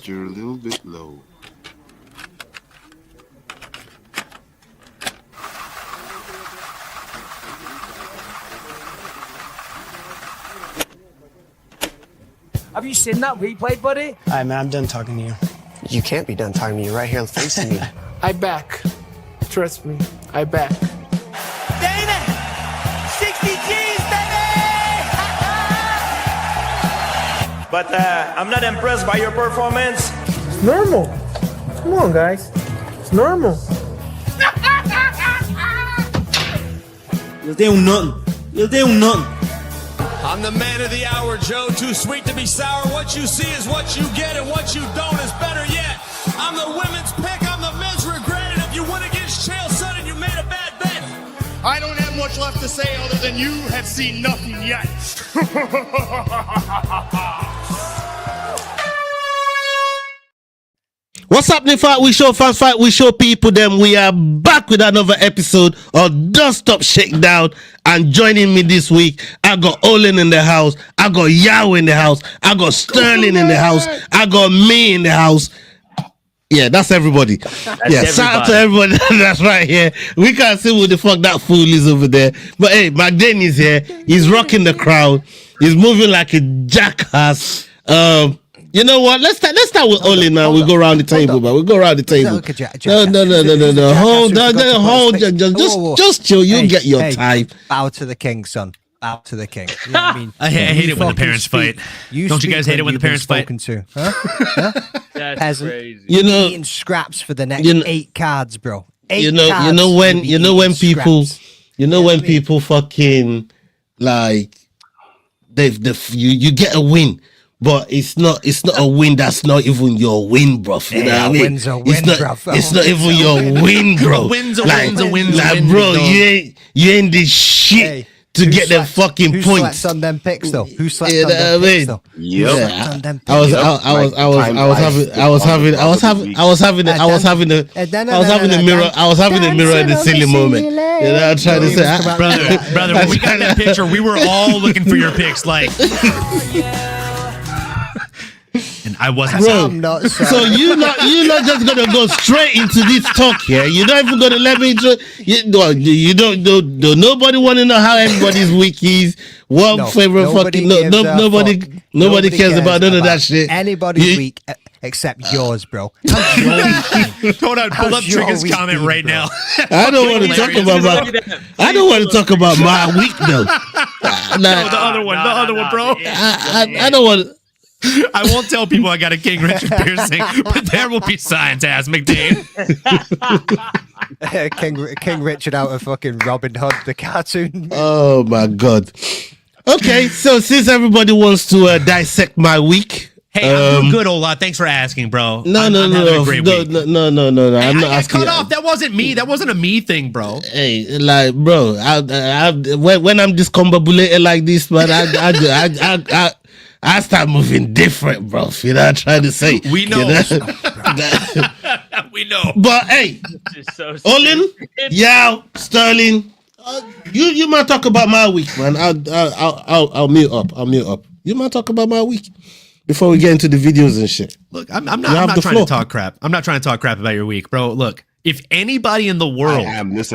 Just you're a little bit low. Have you seen that replay, buddy? Alright, man, I'm done talking to you. You can't be done talking to me. You're right here facing me. I back. Trust me, I back. Dana! 60 G's, baby! But I'm not impressed by your performance. It's normal. Come on, guys. It's normal. You'll do nothing. You'll do nothing. I'm the man of the hour, Joe. Too sweet to be sour. What you see is what you get, and what you don't is better yet. I'm the women's pick. I'm the men's regret. And if you win against Chael Sonnen, you made a bad bet. I don't have much left to say other than you have seen nothing yet. What's happening, Fight Week Show fans, Fight Week Show people? Them we are back with another episode of Don't Stop Shakedown, and joining me this week, I got Olin in the house, I got Yao in the house, I got Sterling in the house, I got me in the house. Yeah, that's everybody. Shout out to everybody that's right here. We can't see who the fuck that fool is over there, but hey, McDane is here. He's rocking the crowd. He's moving like a jackass. You know what? Let's start with Oli now. We'll go around the table, but we'll go around the table. No. Hold on. Just chill. You'll get your time. Bow to the king, son. Bow to the king. You know what I mean? I hate it when the parents fight. Don't you guys hate it when the parents fight? That's peasant. Crazy. You know, eating scraps for the next 8 cards, bro. You know when people fucking like you get a win. But it's not a win that's not even your win, bro. You know what I mean? Win's a win, it's not even your win, bro. Win's a win, bro. You ain't the shit to get them fucking points. Who slept on them picks though? Who slept on them picks though? I was having a mirror in the silly moment. You know, I'm trying to say, brother, when we got that picture, we were all looking for your picks, like. And I wasn't. Bro, so you're not just gonna go straight into this talk here. You're not even gonna let me. You don't. Nobody want to know how everybody's week is. Favorite fucking nobody cares about none of that shit. Anybody's week except yours, bro. Hold on, pull up Trigger's comment right now. I don't want to talk about my week though. No, the other one, bro. I don't want. I won't tell people I got a King Richard piercing, but there will be signs, ass McDane. King Richard out of fucking Robin Hood, the cartoon. Oh my god. Okay, so since everybody wants to dissect my week. Hey, I'm doing good, Ola. Thanks for asking, bro. No. I'm not asking. Cut off. That wasn't me. That wasn't a me thing, bro. Hey, like, bro, when I'm discombobulated like this, man, I start moving different, bro. You know what I'm trying to say? We know. You know? We know. But hey, Olin, Yao, Sterling, you might talk about my week, man. I'll mute up. You might talk about my week before we get into the videos and shit. Look, I'm not trying to talk crap. I'm not trying to talk crap about your week, bro. Look, if anybody in the world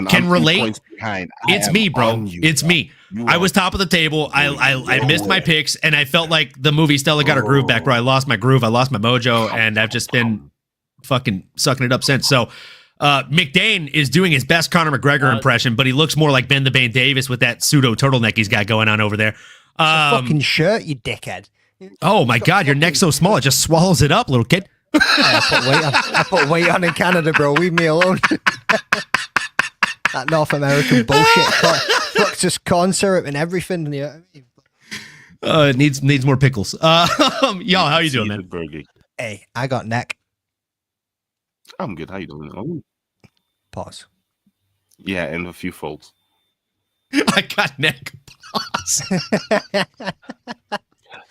can relate, it's me, bro. It's me. I was top of the table. I missed my picks, and I felt like the movie Stella got her groove back, bro. I lost my groove. I lost my mojo, and I've just been fucking sucking it up since. So McDane is doing his best Conor McGregor impression, but he looks more like Ben the Bane Davis with that pseudo turtleneck he's got going on over there. Fucking shirt, you dickhead. Oh my god, your neck's so small it just swallows it up, little kid. I put weight on in Canada, bro. Leave me alone. That North American bullshit. Fuck, just corn syrup and everything. You know what I mean? It needs more pickles. Y'all, how you doing, man? Hey, I got neck. I'm good. How you doing? Pause. Yeah, and a few folds. I got neck. Pause.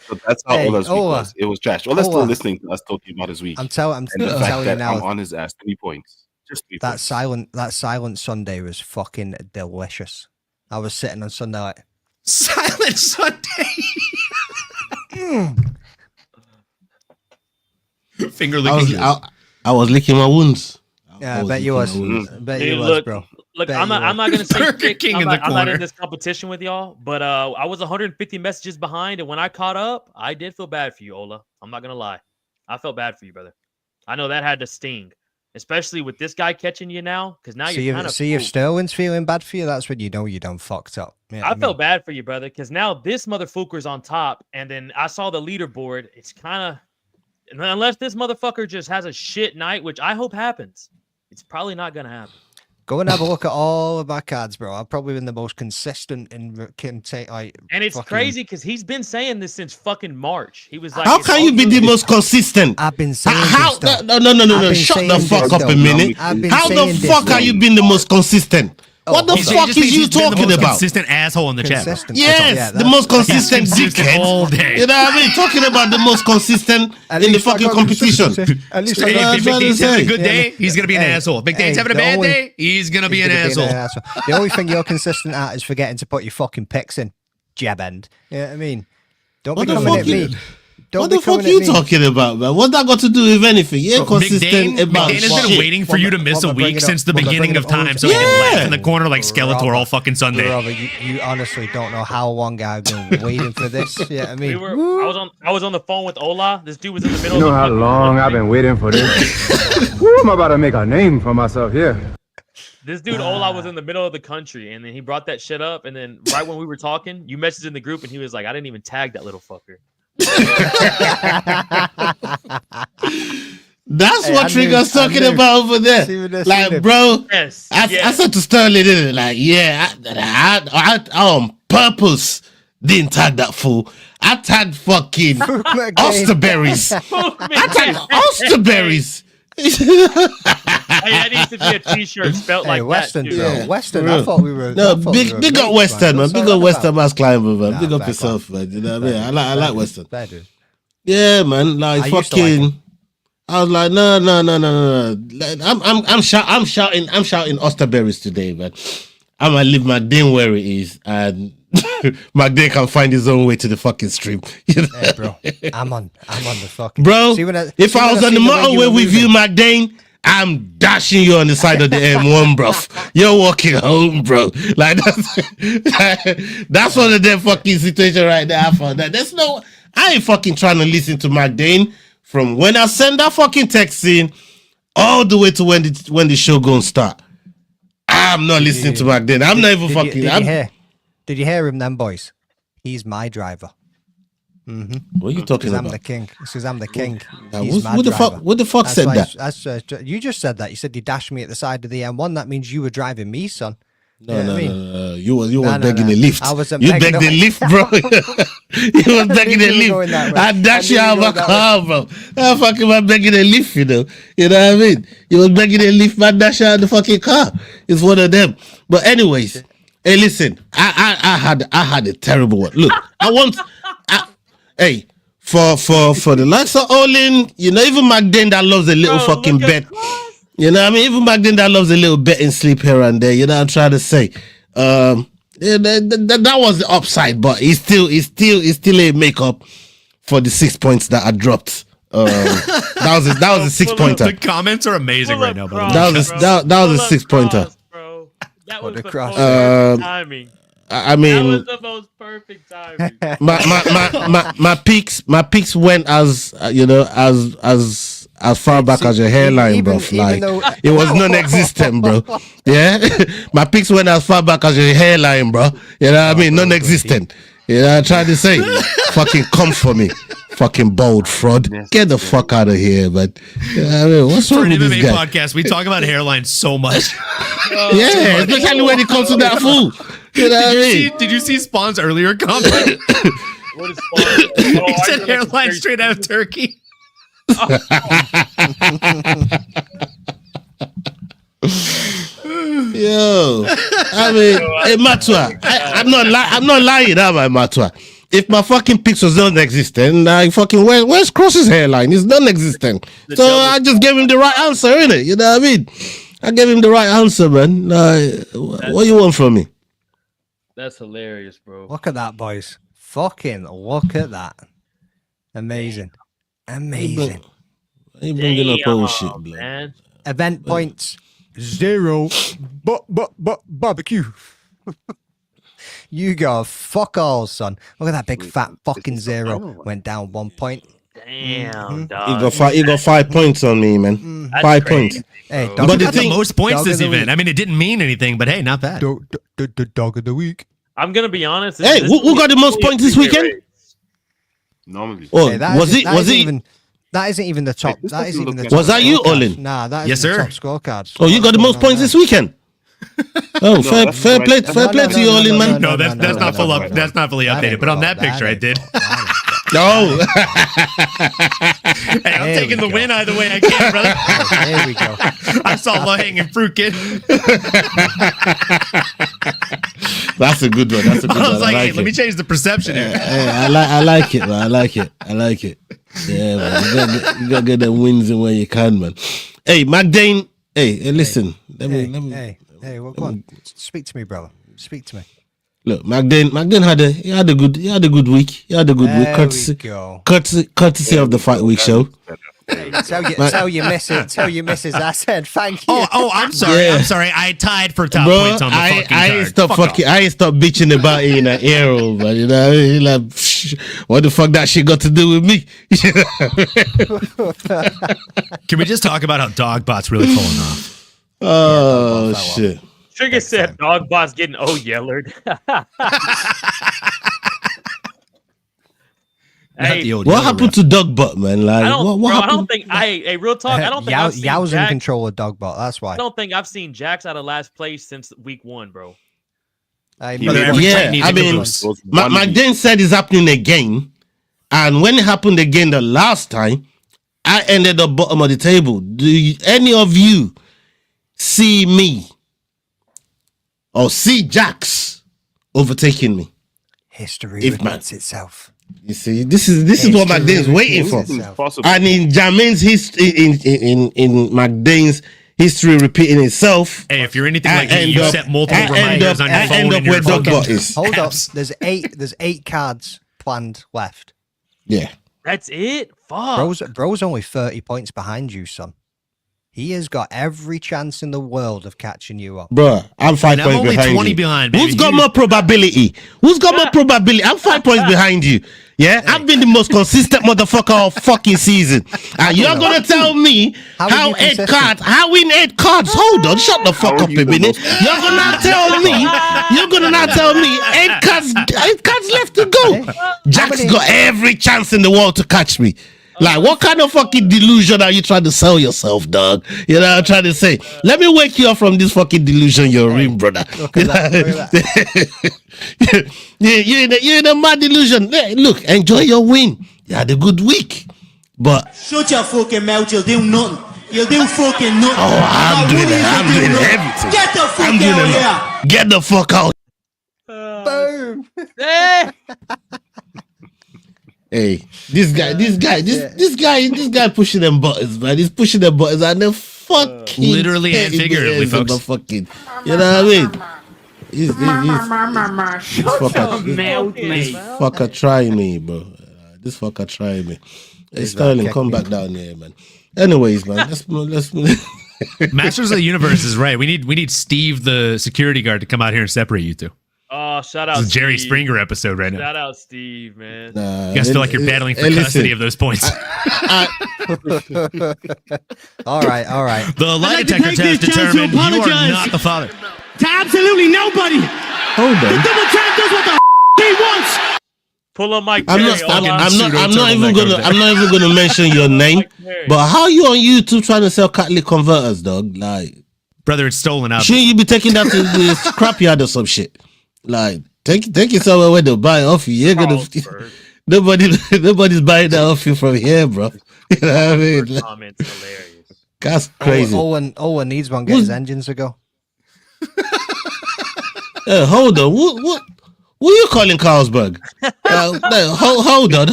So that's how Ola's week was. It was trash. Ola's still listening to us talking about his week. I'm telling you now. I'm on his ass. 3 points. Just 3 that points. That silent Sunday was fucking delicious. I was sitting on Sunday like Silent Sunday. Finger licking. I was licking my wounds. Yeah, I bet you was. Bet you was, bro. Look, I'm not gonna say I'm not in this competition with y'all, but I was 150 messages behind, and when I caught up, I did feel bad for you, Ola. I'm not gonna lie, I felt bad for you, brother. I know that had to sting, especially with this guy catching you now, because now you're kind of. See if Sterling's feeling bad for you, that's when you know you done fucked up. I felt bad for you, brother, because now this motherfucker's on top, and then I saw the leaderboard. It's kind of, unless this motherfucker just has a shit night, which I hope happens, it's probably not gonna happen. Go and have a look at all of my cards, bro. I've probably been the most consistent in like. And it's crazy because he's been saying this since fucking March. He was like, "How can you be the most consistent?" I've been saying how? No. Shut the fuck up a minute. How the fuck are you being the most consistent? What the fuck is you talking about? Consistent asshole in the chat. Yes, the most consistent dickhead all day. You know what I mean? Talking about the most consistent in the fucking competition. At least if McDane's having a good day, he's gonna be an asshole. If McDane's having a bad day, he's gonna be an asshole. The only thing you're consistent at is forgetting to put your fucking picks in, jab end. You know what I mean? Don't be coming at me. What the fuck are you talking about, man? What's that got to do with anything? You ain't consistent about McDane has been waiting for you to miss a week since the beginning of time, so he can laugh in the corner like Skeletor all fucking Sunday. Robert, you honestly don't know how long I've been waiting for this. Yeah, I mean, I was on the phone with Ola. This dude was in the middle. You know how long I've been waiting for this? Woo, I'm about to make a name for myself here. This dude Ola was in the middle of the country, and then he brought that shit up, and then right when we were talking, you messaged in the group, and he was like, "I didn't even tag that little fucker." That's what Trigger's talking about over there. Like, bro, I said to Sterling, didn't it? Like, I on purpose didn't tag that fool. I tagged fucking Osterberries. I tagged Osterberries. That needs to be a t-shirt spelled like Western, that. Bro. Western, I thought we were. No, big up Western, man. Big up Western Mass Climber, man. Big up yourself, man. You know what I mean? I like Western. Yeah, man. Like fucking. I was like, no. I'm shouting Osterberries today, man. I'm gonna leave my din where it is, and McDane can find his own way to the fucking stream. You know? Hey, bro, I'm on the fucking. Bro, if I was on the motorway with you, McDane, I'm dashing you on the side of the M1, bro. You're walking home, bro. Like that's one of them fucking situation right there. I found that I ain't fucking trying to listen to McDane from when I send that fucking text in all the way to when the show gonna start. I'm not listening to McDane. I'm not even fucking. Did you hear him then, boys? He's my driver. Mm-hmm. What are you talking about? I'm the king. Because I'm the king. What the fuck said that? You just said that. You said you dashed me at the side of the M1. That means you were driving me, son. No. You were begging a lift. I wasn't. You begged the lift, bro. You was begging a lift. I dashed you out of my car, bro. I fucking was begging a lift, you know. You know what I mean? You was begging a lift, man. Dash out of the fucking car. It's one of them. But anyways, hey, listen. I had a terrible one. Look, hey, for the likes of Olin, you know, even McDane that loves a little fucking bet. You know what I mean? Even McDane that loves a little bet and sleep here and there. You know what I'm trying to say? That was the upside, but it's still a makeup for the 6 points that I dropped. That was a 6 pointer. The comments are amazing right now, bro. That was a 6 pointer. That was the perfect timing. I mean, that was the most perfect timing. My peaks went as far back as your hairline, bro. Like it was non-existent, bro. Yeah, my peaks went as far back as your hairline, bro. You know what I mean? Non-existent. You know, I tried to say, fucking come for me. Fucking bold fraud. Get the fuck out of here, man. You know what I mean? What's wrong with this guy? Podcast, we talk about hairline so much. Yeah, especially when it comes to that fool. You know what I mean? Did you see Spawn's earlier comment? What is Spawn? He said hairline straight out of Turkey. Yo, I mean, hey, Matua, I'm not lying, am I, Matua? If my fucking pics was non-existent, like fucking where's Cross's hairline? It's non-existent. So I just gave him the right answer, innit? You know what I mean? I gave him the right answer, man. What do you want from me? That's hilarious, bro. Look at that, boys. Fucking look at that. Amazing. He bringing up old shit, blood. Man. Event points 0. Barbecue. You go fuck all, son. Look at that big fat fucking 0. Went down 1 point. Damn, dog. He got 5 points on me, man. 5 points. Hey, but the most points this event. I mean, it didn't mean anything, but hey, not bad. The dog of the week. I'm gonna be honest. Hey, who got the most points this weekend? Normally. Oh, Hey, that isn't even the top. That isn't even the top. Was that you, Olin? Nah, that yes, isn't sir. the top scorecards. Oh, you got the most points this weekend. Oh, fair play to you, Olin, man. No, that's not full up. That's not fully updated. But on that picture, I did. No. Hey, I'm taking the win either way I can, brother. There we go. I saw low-hanging fruit, kid. That's a good one. That's a good one. I was like, hey, it. let me change the perception here. I like it, man. I like it. Yeah, man. You gotta get them wins in where you can, man. Hey, Magdane. Hey, listen. Let me. Hey, well, go on. Speak to me, brother. Speak to me. Look, Magdane had a good week. He had a good week. Courtesy of the Fight Week show. Hey, tell your missus I said thank you. Oh, I'm sorry. Yeah. I'm sorry. I tied for top points on the fucking card. I ain't stop bitching about it in an arrow, but you know, like, what the fuck that shit got to do with me? Can we just talk about how Dogbot's really falling off? Oh shit. Trigger said dog boss getting yellered. Hey, what happened to Dogbot, man? Like, what happened? I don't think real talk. I don't think I've seen Yow's in Jax, control of Dogbot. That's why. I don't think I've seen Jax out of last place since week 1, bro. I mean, Magdane said it's happening again, and when it happened again the last time, I ended up bottom of the table. Do any of you see me or see Jax overtaking me? History repeats itself. You see, this is what Magdane's waiting for. And in Jermaine's history, in Magdane's history repeating itself. Hey, if you're anything like me, you set multiple reminders on your phone. End up where Dogbot is. Hold up, there's 8 cards planned left. Yeah, that's it. Fuck, bro's only 30 points behind you, son. He has got every chance in the world of catching you up. Bro, I'm 5 points only behind 20 you. behind, baby. Who's got more probability? I'm 5 points behind you. Yeah, I've been the most consistent motherfucker all fucking season. And you're gonna tell me how 8 cards? How in 8 cards? Hold on, shut the fuck up a minute. You're gonna tell me 8 cards left to go. Jack's got every chance in the world to catch me. Like, what kind of fucking delusion are you trying to sell yourself, dog? You know what I'm trying to say? Let me wake you up from this fucking delusion you're in, brother. You're in a mad delusion. Hey, look, enjoy your win. You had a good week. But shut your fucking mouth, you'll do nothing. You'll do fucking nothing. Oh, I'm doing everything. Get the fuck out of here. Get the fuck out. Boom. Hey, this guy pushing them buttons, man. He's pushing them buttons and they're fucking literally and figuratively, folks. Fucking, you know what I mean? He's fucker try me, bro. This fucker try me. Hey, Sterling, come back down here, man. Anyways, man, let's Masters of the Universe is right. We need Steve, the security guard, to come out here and separate you two. Oh, shout out! This is Jerry Springer episode right now. Shout out, Steve, man. You guys feel like you're battling for custody of those points. All right. The lie detector test determined you are not the father. To absolutely nobody. Hold on. The double champ does what the he wants. Pull up Mike. I'm not even gonna mention your name. But how you on YouTube trying to sell catalytic converters, dog? Like, brother, it's stolen out. Shouldn't you be taking that to the scrapyard or some shit? Like, take it somewhere where they'll buy it off you. You're gonna nobody's buying that off you from here, bro. You know what I mean? Like, comments hilarious. That's crazy. Owen needs one. Get his engines to go. Hold on. What are you calling Carlsberg? Hold on.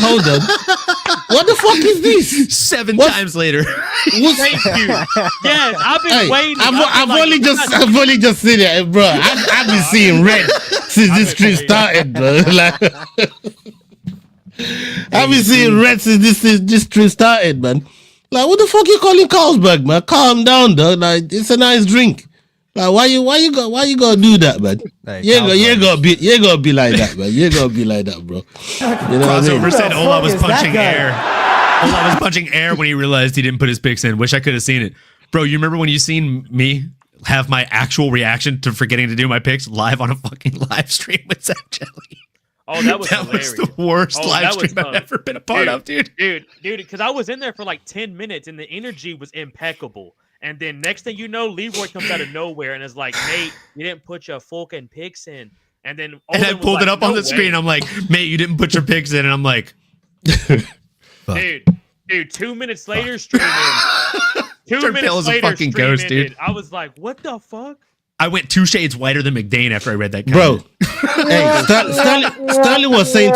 What the fuck is this? 7 times later. Thank you. Yes, I've been waiting. I've only just seen it, bro. I've been seeing red since this stream started, bro. Like, I've been seeing red since this stream started, man. Like, what the fuck you calling Carlsberg, man? Calm down, dog. Like, it's a nice drink. Like, why you gonna do that, man? Hey, you ain't gonna be like that, man. You ain't gonna be like that, bro. You know what I mean? Crossover said Ola was punching air. Ola was punching air when he realized he didn't put his picks in. Wish I could have seen it. Bro, you remember when you seen me have my actual reaction to forgetting to do my picks live on a fucking live stream with Zach Jelly? Oh, that was the worst live stream I've ever been a part of, dude. Dude, because I was in there for like 10 minutes and the energy was impeccable. And then next thing you know, Leroy comes out of nowhere and is like, "Mate, you didn't put your fucking picks in." And then I pulled it up on the screen. I'm like, "Mate, you didn't put your picks in." And I'm like, dude, 2 minutes later, stream in. 2 minutes later, fucking ghost, dude. I was like, "What the fuck?" I went 2 shades whiter than McDane after I read that Bro, comment. hey, Sterling was saying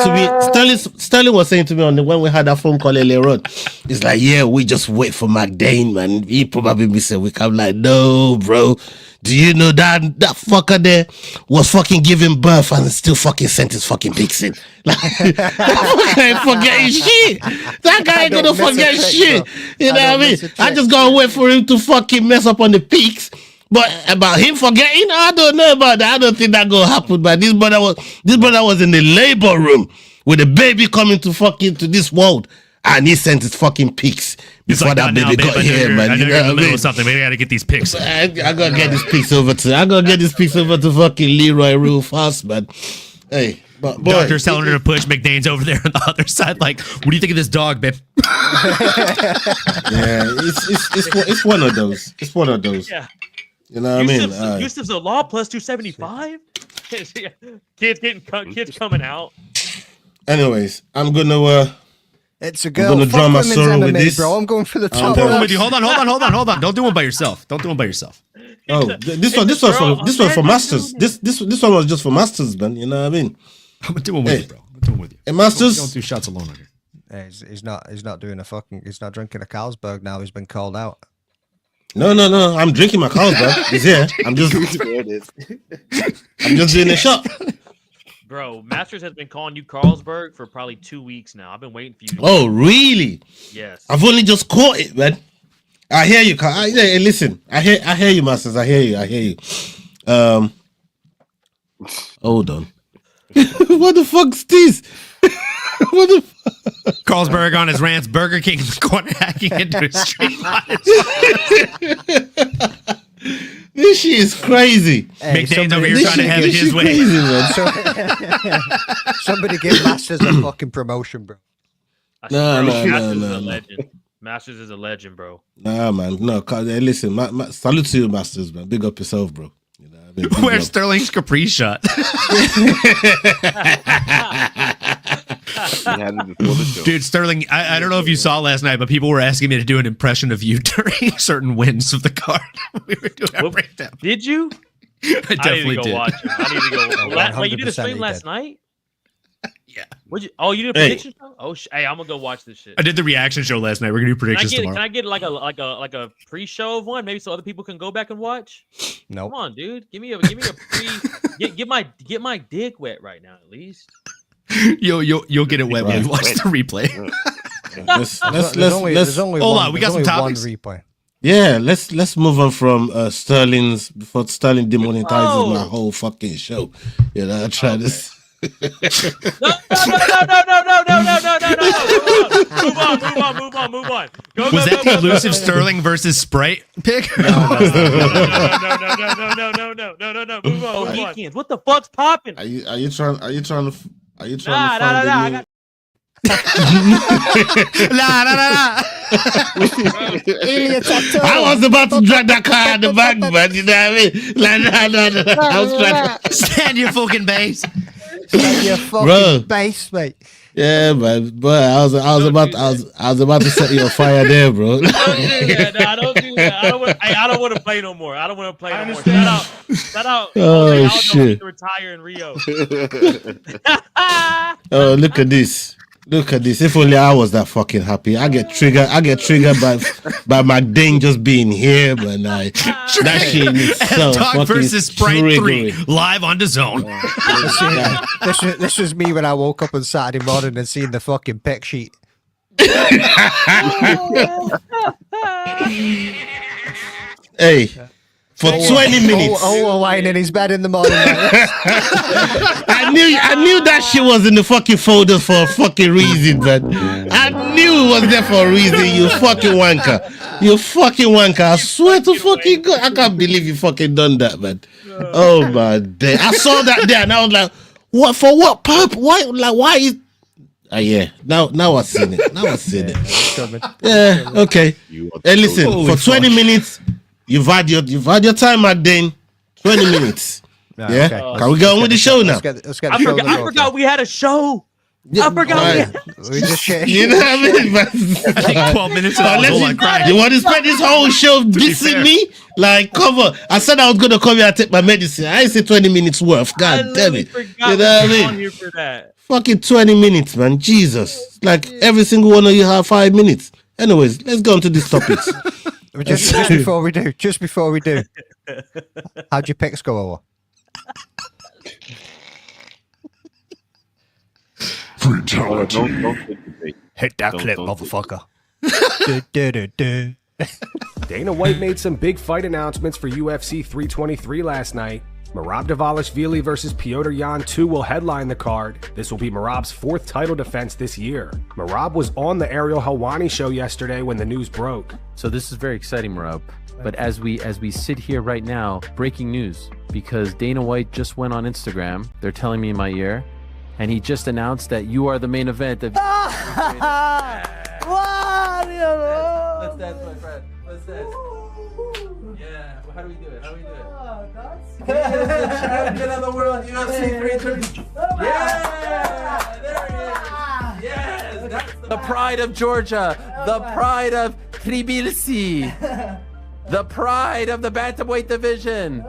to me when we had that phone call earlier on. It's like, yeah, we just wait for McDane, man. He probably be saying, I'm like, no, bro. Do you know that fucker there was fucking giving birth and still fucking sent his fucking picks in? Like, that ain't forgetting shit. That guy ain't gonna forget shit. You know what I mean? I just gotta wait for him to fucking mess up on the picks. But about him forgetting, I don't know about that. I don't think that gonna happen. But this brother was in the labor room with a baby coming to this world, and he sent his fucking pics before that baby got here, man. I know You know you're in the what I middle mean? of something. Maybe I gotta get these pics. I gotta get these pics over to fucking Leroy real fast, man. Hey, but boy, Doctor's telling her to push. McDane's over there on the other side. Like, what do you think of this dog, babe? Yeah, it's one of those. It's one of those. Yeah. You know what I mean? Yusuf's a law plus 275. Kids coming out. Anyways, I'm gonna It's a girl. I'm gonna draw my Fuck sorrow women's with MMA, this. bro. I'm going for the top. Hold on. Don't do one by yourself. Oh, this one for Masters. This one was just for Masters, man. You know what I mean? I'm gonna do one with you, bro. I'm doing with you. Hey, Masters. Don't do shots alone on here. Hey, he's not doing he's not drinking a Carlsberg now. He's been called out. No. I'm drinking my Carlsberg. It's here. I'm just doing a shot. Bro, Masters has been calling you Carlsberg for probably 2 weeks now. I've been waiting for you. Oh, really? Yes. I've only just caught it, man. I hear you, Carl. Hey, listen. I hear you, Masters. I hear you. Hold on. What the fuck's this? What the fuck? Carlsberg on his rants, Burger King in the corner hacking into his stream. This shit is crazy. Hey, McDane's over here trying to have it his way. Crazy, Somebody give Masters a fucking promotion, bro. No. Masters is a legend, bro. Nah, man. No, hey, listen. Salute to you, Masters, man. Big up yourself, bro. You know what I mean? Where's Sterling's Capri shot? Dude, Sterling, I don't know if you saw last night, but people were asking me to do an impression of you during certain wins of the card. We were doing a breakdown. Did you? I definitely need to go did. watch it. I need to go. Wait, you did a stream last night? Yeah. You did a prediction show? Oh, hey, I'm gonna go watch this shit. I did the reaction show last night. We're gonna do predictions tomorrow. Can I get like a pre-show of one, maybe so other people can go back and watch? No. Come on, dude. Give me a pre. get my dick wet right now, at least. You'll get it wet when you watch the replay. There's only hold one, on, we got some topics. one replay. Yeah, let's move on from Sterling's before Sterling demonetizes my whole fucking show. You know, I try this. No. Move on. Was that the elusive Sterling versus Sprite pick? No. Move on. What the fuck's popping? Are you trying to find Nah. I was about to drag that car out the back, man. You know what I mean? Like, no. I was trying to stand your fucking base. Stand your fucking base, mate. Yeah, man. But I was about to set you on fire there, bro. Don't do that. No, I don't do that. I don't want to play no more. Shout out. Oh shit! Retire in Rio. Oh, look at this. If only I was that fucking happy. I get triggered by McDane just being here, but that shit is so Talk fucking versus Sprite triggering. 3 live on DAZN. This was me when I woke up on Saturday morning and seen the fucking pick sheet. Hey, for 20 minutes. Lying in his bed in the morning. I knew that shit was in the fucking folders for a fucking reason, man. I knew it was there for a reason, you fucking wanker. You fucking wanker. I swear to fucking God. I can't believe you fucking done that, man. Oh my day. I saw that there and I was like, what for what purpose? Why is yeah, now I've seen it. Yeah, okay. Hey, listen, for 20 minutes, you've had your time, Magdane. 20 minutes. Yeah. Okay. Can we go on with the show now? Let's get the show. I forgot we had a show. Yeah, I forgot we just shit. You know what I mean? Like 12 minutes ago, you want to spend this whole show dissing me? Like, cover. I said I was going to come here and take my medicine. I ain't say 20 minutes worth. God damn it. You know what I mean? Here for that. Fucking 20 minutes, man. Jesus. Like, every single one of you have 5 minutes. Anyways, let's go on to these topics. just before we do. How'd your picks go over? Hit that clip, motherfucker. Dana White made some big fight announcements for UFC 323 last night. Merab Dvalishvili versus Petr Yan 2 will headline the card. This will be Merab's 4th title defense this year. Merab was on the Ariel Helwani show yesterday when the news broke. So this is very exciting, Merab. But as we sit here right now, breaking news, because Dana White just went on Instagram. They're telling me in my ear, and he just announced that you are the main event of. Let's dance, my friend. Let's dance. Yeah. How do we do it? The champion of the world, UFC 323. Yeah! There he is. Yes! That's the pride of Georgia, the pride of Tbilisi, the pride of the bantamweight division.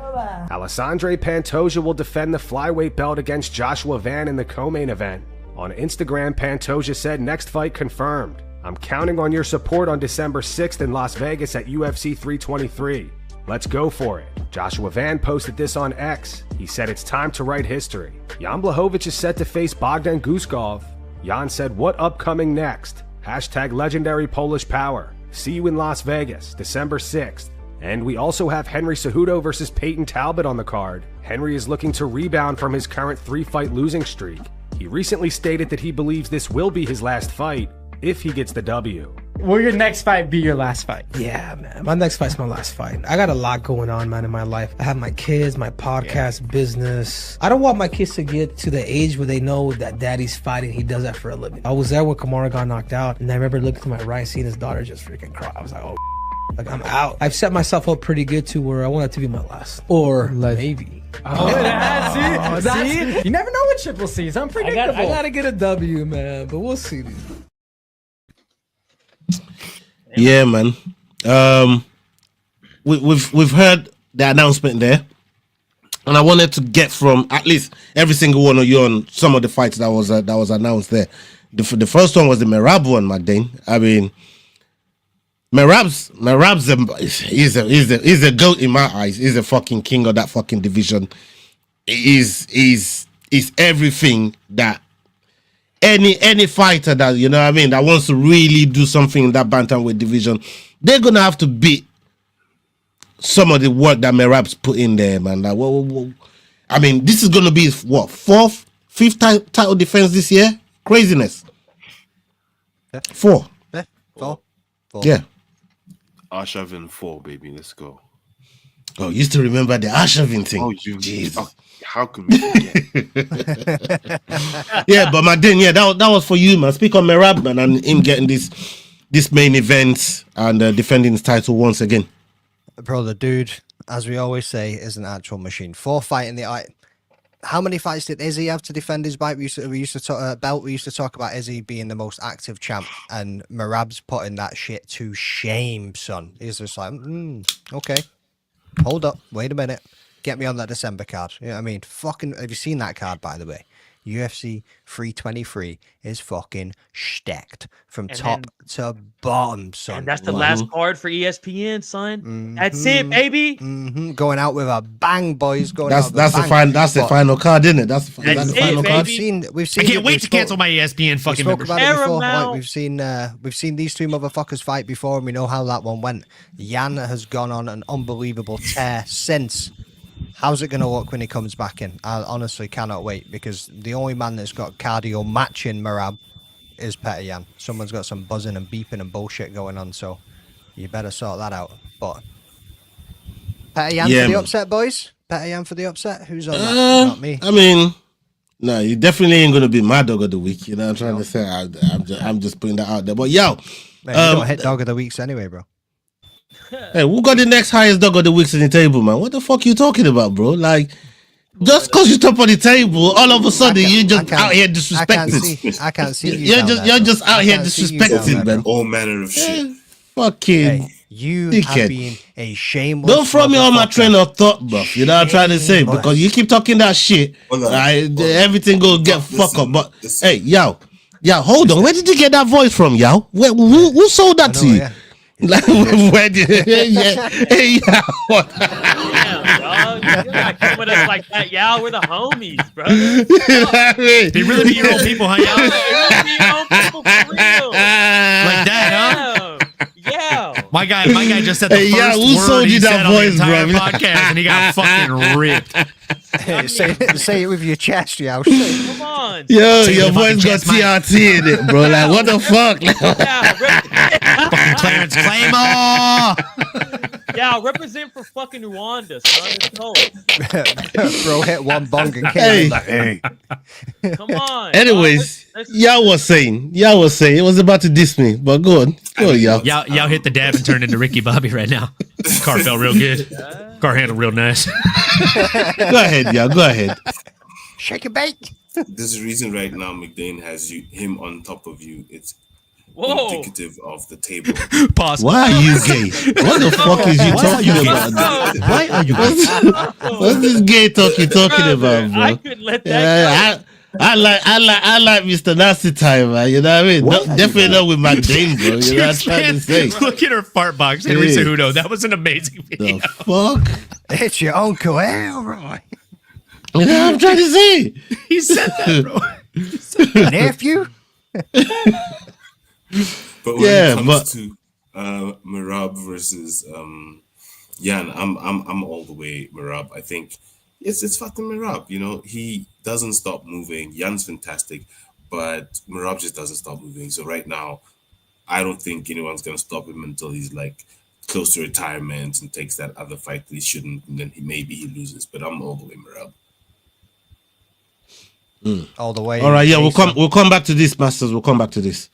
Alessandre Pantoja will defend the flyweight belt against Joshua Van in the co-main event. On Instagram, Pantoja said, "Next fight confirmed. I'm counting on your support on December 6th in Las Vegas at UFC 323. Let's go for it." Joshua Van posted this on X. He said it's time to write history. Jan Blachowicz is set to face Bogdan Guskov. Jan said, "What upcoming next? Hashtag legendary Polish power. See you in Las Vegas, December 6th. And we also have Henry Cejudo versus Peyton Talbot on the card. Henry is looking to rebound from his current 3-fight losing streak. He recently stated that he believes this will be his last fight if he gets the W. Will your next fight be your last fight? Yeah, man. My next fight's my last fight. I got a lot going on, man, in my life. I have my kids, my podcast, business. I don't want my kids to get to the age where they know that daddy's fighting. He does that for a living. I was there when Kamara got knocked out, and I remember looking to my right, seeing his daughter just freaking cry. I was like, oh, like, I'm out. I've set myself up pretty good to where I want it to be my last. Or maybe. See? You never know what Triple C is. Unpredictable. I gotta get a W, man, but we'll see. Yeah, man. We've heard the announcement there, and I wanted to get from at least every single one of you on some of the fights that was announced there. The first one was the Merab one, Magdane. I mean, Merab's he's a goat in my eyes. He's a fucking king of that fucking division. He's everything that any fighter that, you know what I mean, that wants to really do something in that bantamweight division, they're gonna have to beat some of the work that Merab's put in there, man. Like, I mean, this is gonna be what, 4th, 5th title defense this year? Craziness. Yeah. 4. Yeah. 4. Yeah. Arshavin 4, baby. Let's go. Oh, you used to remember the Arshavin thing. Oh, Jesus. How can we forget? Yeah, but Magdane, yeah, that was for you, man. Speak on Merab, man, and him getting this main event and defending his title once again. Bro, the dude, as we always say, is an actual machine. 4 fighting the... How many fights did Izzy have to defend his belt? We used to talk about Izzy being the most active champ, and Merab's putting that shit to shame, son. He's just like, okay, hold up, wait a minute, get me on that December card. You know what I mean? Fucking, have you seen that card, by the way? UFC 323 is fucking stacked from And top to bottom, son. And that's the last card for ESPN, son. That's it, baby. Going out with a bang, boys. That's the final card, isn't it? That's the final card. We've seen. I can't wait to cancel my ESPN fucking membership. Like, we've seen these two motherfuckers fight before, and we know how that one went. Jan has gone on an unbelievable tear since. How's it going to look when he comes back in? I honestly cannot wait, because the only man that's got cardio matching Merab is Petr Yan. Someone's got some buzzing and beeping and bullshit going on, so you better sort that out. But Petr Yan for the upset, boys? Petr Yan for the upset? Who's on that? Not me. I mean, no, you definitely ain't going to be my dog of the week. You know what I'm trying to say? I'm just putting that out there. But yo, man, you don't hit dog of the weeks anyway, bro. Hey, who got the next highest dog of the weeks in the table, man? What the fuck you talking about, bro? Like, just because you're top on the table, all of a sudden you just out here disrespecting. I can't see you. You're just out here disrespecting, man. All manner of shit. Fucking you dickhead. have been a shameless. Don't throw me on my train of thought, bro. You know what I'm trying to say? Because you keep talking that shit, everything go get fucked up. But hey, yo, hold on. Where did you get that voice from, yo? Who sold that to you? Like, where did hey, Damn, dog. You're not coming with us like that, y'all. We're the homies, bro. They really be your own people, huh, y'all? They really be your own people for real. Like that, huh? Yeah. My guy just said the first who word sold he you said that on the voice, entire bro? podcast, and he got fucking ripped. Say it with your chest, yo. Come on. Yo, your voice got TRT in it, bro. Like, what the fuck? Fucking Clarence Claymore. Yeah, represent for fucking Rwanda, son. Let's go. Bro hit one bong and came like, hey. Come on. Anyways, y'all was saying it was about to diss me, but go on, y'all. Y'all hit the dab and turned into Ricky Bobby right now. Car felt real good. Car handled real nice. Go ahead, y'all. Go ahead. Shake a bake. There's a reason right now McDane has him on top of you. It's indicative of the table. Pause. Why are you gay? What the fuck is you talking about? Why are you gay? What's this gay talk you talking about, bro? I couldn't let that go. I like Mr. Nasty Time, man. You know what I mean? Definitely not with McDane, bro. You know what I'm trying to say? Look at her fart box, Henry Cejudo. That was an amazing video. The fuck? It's your uncle Elroy. You know what I'm trying to say? He said that, bro. Nephew. But when it comes to Merab versus Jan, I'm all the way Merab. I think it's fucking Merab. You know, he doesn't stop moving. Jan's fantastic, but Merab just doesn't stop moving. So right now, I don't think anyone's gonna stop him until he's like close to retirement and takes that other fight that he shouldn't, and then maybe he loses. But I'm all the way Merab. All the way. All right, yeah, we'll come back to this, Masters. We'll come back to this.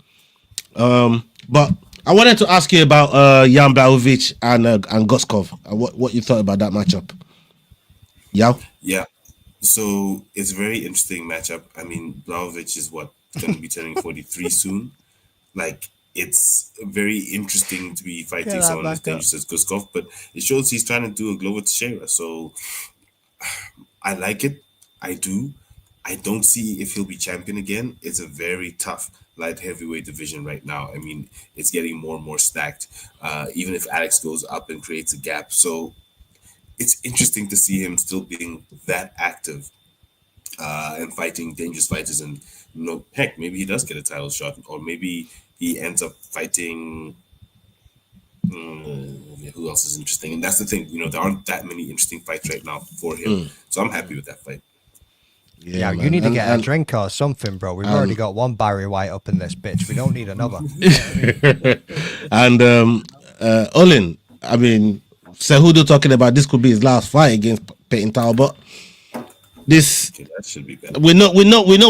But I wanted to ask you about Jan Blachowicz and Guskov. What you thought about that matchup? Yeah. So it's a very interesting matchup. I mean, Blachowicz is going to be turning 43 soon. Like, it's very interesting to be fighting someone as dangerous as Guskov, but it shows he's trying to do a Glover Teixeira. So I like it. I do. I don't see if he'll be champion again. It's a very tough light heavyweight division right now. I mean, it's getting more and more stacked, even if Alex goes up and creates a gap. So it's interesting to see him still being that active and fighting dangerous fighters. And, heck, maybe he does get a title shot, or maybe he ends up fighting... who else is interesting? And that's the thing, there aren't that many interesting fights right now for him. So I'm happy with that fight. Yeah, you need to get a drink or something, bro. We've already got one Barry White up in this bitch. We don't need another. And Olin, I mean, Cejudo talking about this could be his last fight against Peyton Talbot. That should be better. We know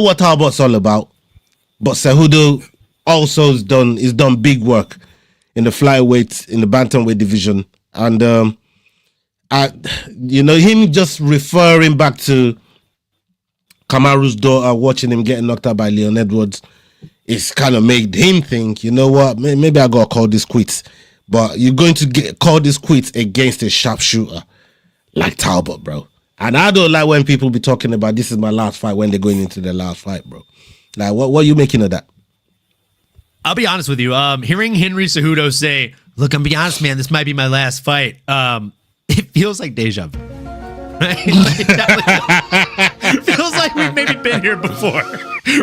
what Talbot's all about, but Cejudo also is done big work in the flyweight, in the bantamweight division, and him just referring back to Kamaru's daughter, watching him getting knocked out by Leon Edwards, it's kind of made him think, you know what, maybe I gotta call this quits. But you're going to call this quits against a sharpshooter like Talbot, bro. And I don't like when people be talking about this is my last fight when they're going into their last fight, bro. Like, what are you making of that? I'll be honest with you. Hearing Henry Cejudo say, "Look, I'm be honest, man. This might be my last fight." It feels like deja vu. Right? It feels like we've maybe been here before.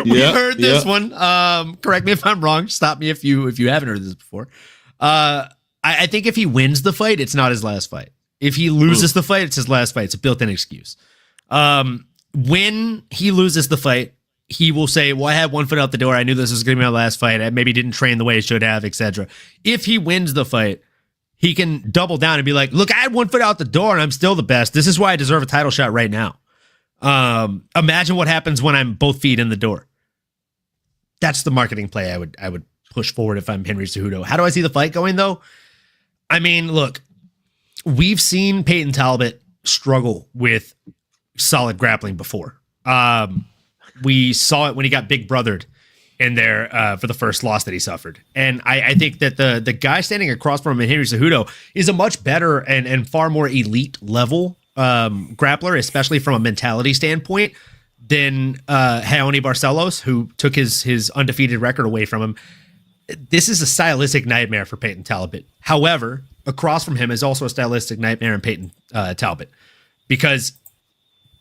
We've heard this one. Correct me if I'm wrong. Stop me if you haven't heard this before. I think if he wins the fight, it's not his last fight. If he loses the fight, it's his last fight. It's a built-in excuse. When he loses the fight, he will say, well, I had one foot out the door. I knew this was going to be my last fight. I maybe didn't train the way I should have, etc. If he wins the fight, he can double down and be like, look, I had one foot out the door and I'm still the best. This is why I deserve a title shot right now. Imagine what happens when I'm both feet in the door. That's the marketing play I would push forward if I'm Henry Cejudo. How do I see the fight going, though? I mean, look, we've seen Peyton Talbot struggle with solid grappling before. We saw it when he got big brothered in there for the first loss that he suffered. And I think that the guy standing across from him, Henry Cejudo, is a much better and far more elite level grappler, especially from a mentality standpoint, than Raoni Barcelos, who took his undefeated record away from him. This is a stylistic nightmare for Peyton Talbot. However, across from him is also a stylistic nightmare in Peyton Talbot, because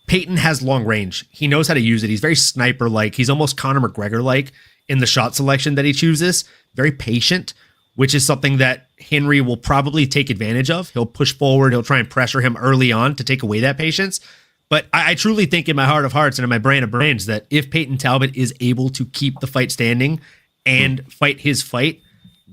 Peyton has long range. He knows how to use it. He's very sniper-like. He's almost Conor McGregor-like in the shot selection that he chooses. Very patient, which is something that Henry will probably take advantage of. He'll push forward. He'll try and pressure him early on to take away that patience. But I truly think in my heart of hearts and in my brain of brains that if Peyton Talbot is able to keep the fight standing and fight his fight,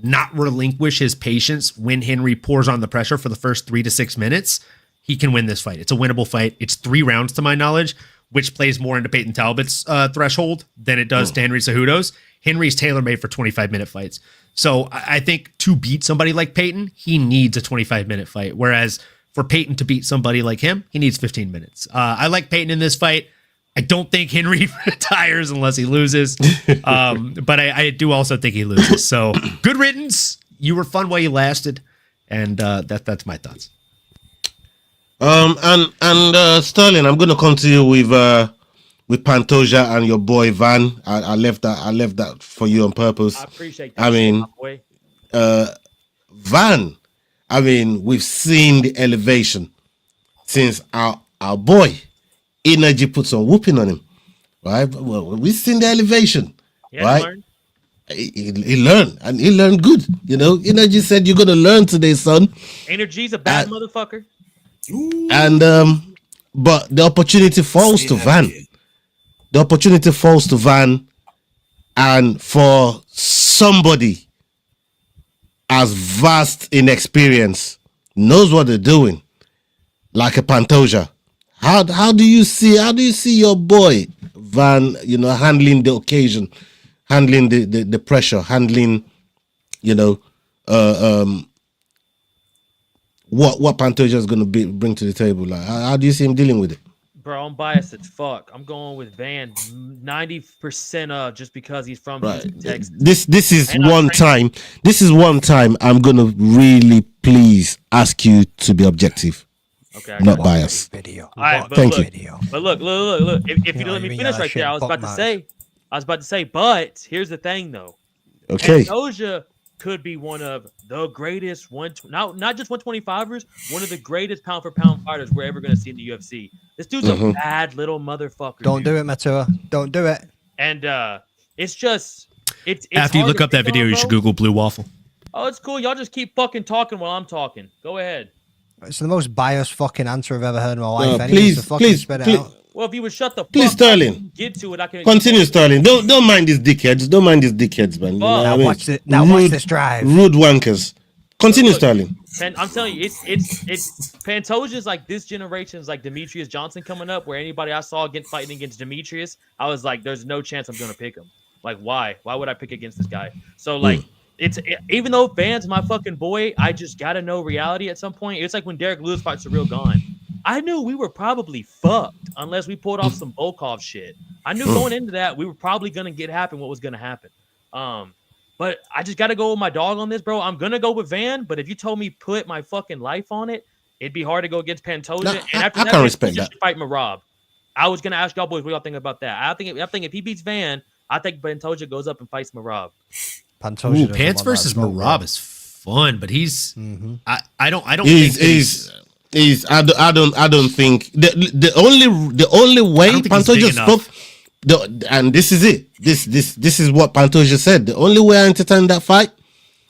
not relinquish his patience when Henry pours on the pressure for the first 3 to 6 minutes, he can win this fight. It's a winnable fight. It's 3 rounds to my knowledge, which plays more into Peyton Talbot's threshold than it does to Henry Cejudo's. Henry's tailor-made for 25-minute fights. So I think to beat somebody like Peyton, he needs a 25-minute fight. Whereas for Peyton to beat somebody like him, he needs 15 minutes. I like Peyton in this fight. I don't think Henry retires unless he loses. But I do also think he loses. So good riddance. You were fun while you lasted. And that's my thoughts. And Sterling, I'm gonna come to you with Pantoja and your boy Van. I left that for you on purpose. I appreciate that. I mean, Van. I mean, we've seen the elevation since our boy Energy put some whooping on him, right? Well, we've seen the elevation, right? He learned, and he learned good. You know, Energy said, "You're gonna learn today, son." Energy's a bad motherfucker. And but the opportunity falls to Van. The opportunity falls to Van, and for somebody as vast in experience, knows what they're doing, like a Pantoja. How do you see your boy Van, you know, handling the occasion, handling the pressure, handling, you know, what Pantoja is going to bring to the table? Like, how do you see him dealing with it? Bro, I'm biased as fuck. I'm going with Van 90% just because he's from Houston, Texas. This is one time. This is one time I'm going to really please ask you to be objective. Okay, not biased. Video. All right, Thank you. But look. If you let me finish right there, I was about to say, but here's the thing though. Okay. Pantoja could be one of the greatest not just 125ers, one of the greatest pound for pound fighters we're ever going to see in the UFC. This dude's a bad little motherfucker. Don't do it, Matua. Don't do it. And it's after you look up that video, you should Google Blue Waffle. Oh, it's cool. Y'all just keep fucking talking while I'm talking. Go ahead. It's the most biased fucking answer I've ever heard in my life. Please, spit it out. Well, if you would shut the fuck please, Sterling. up, get to it. I can Continue, Sterling. Don't mind these dickheads. Don't mind these dickheads, man. Now watch this drive. Rude wankers. Continue, Sterling. And I'm telling you, it's Pantoja's like this generation's like Demetrius Johnson coming up. Where anybody I saw fighting against Demetrius, I was like, there's no chance I'm gonna pick him. Like, why? Why would I pick against this guy? So like. Even though Van's my fucking boy, I just gotta know reality at some point. It's like when Derek Lewis fights Ciryl Gane. I knew we were probably fucked unless we pulled off some Volkov shit. I knew going into that we were probably gonna what was gonna happen. But I just gotta go with my dog on this, bro. I'm gonna go with Van, but if you told me put my fucking life on it, It'd be hard to go against Pantoja. No, and after I that, can respect Pantoja that. should fight Merab. I was gonna ask y'all boys what y'all think about that. I think if he beats Van, I think Pantoja goes up and fights Merab. Pantoja. Ooh, Pants versus Merab is fun, but he's I don't think I don't think the only way Pantoja spoke and this is it. This is what Pantoja said. The only way I entertain that fight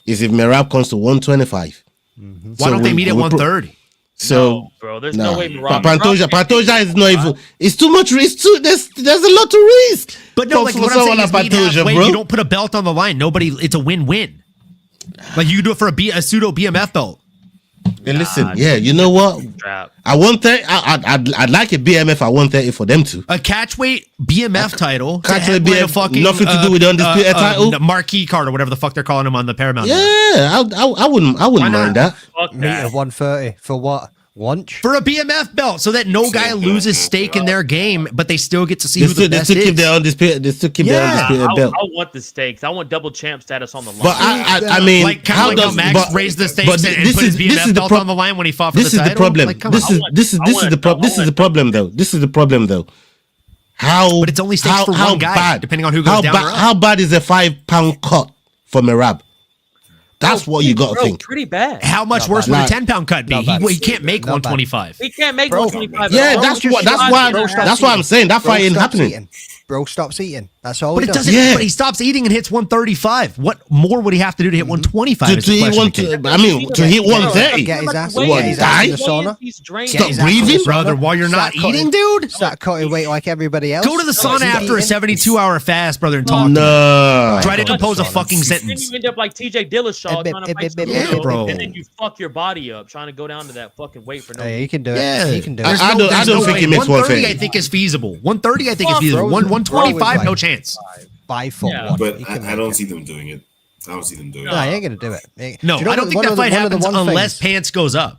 is if Merab comes to 125. Why don't they meet at 130? So, no, bro, there's no way Merab. Pantoja is not even. It's too much risk. There's a lot to risk. But no, like what I'm saying is Pantoja, bro. bro. You don't put a belt on the line. It's a win-win. Like you do it for a pseudo BMF belt. And listen, you know what? I want that. I'd like a BMF at 130 for them to. A catchweight BMF title. Catchweight BMF, fucking, nothing to do with the undisputed title. Marquee card or whatever the fuck they're calling him on the Paramount. Yeah, I wouldn't mind that. Meet at 130 for what? Lunch? For a BMF belt, so that no guy loses stake in their game, but they still get to see who the best is. They still keep their undisputed belt. I want the stakes. I want double champ status on the line. But I mean, like how does Max raise the stakes and put his BMF belt on the line when he fought for the title? This is the problem. Like, this is the problem, though. This is the problem, though. How? But it's only stakes for one guy, depending on who goes down. How bad is a 5-pound cut for Merab? That's what you got to think. Pretty bad. How much worse would a 10-pound cut be? He can't make 125. He can't make 125. Yeah, that's why I'm saying that fight ain't happening. Bro stops eating. That's all. But it doesn't. But he stops eating and hits 135. What more would he have to do to hit 125? To hit 130. Get his ass. Die. In the sauna. Stop breathing, brother. While you're not eating, dude. Start cutting weight like everybody else. Go to the sauna after a 72-hour fast, brother, and talk. No. Try to compose a fucking sentence. Then you end up like TJ Dillashaw trying to fight yeah, bro. and then you fuck your body up trying to go down to that fucking weight for no reason. He can do it. He can do it. I don't think he makes 130. I think is feasible. 130. I think is feasible. 125. No chance. 5'1". But I don't see them doing it. I don't see them doing it. No, I ain't gonna do it. No, I don't think that fight happens unless Pants goes up.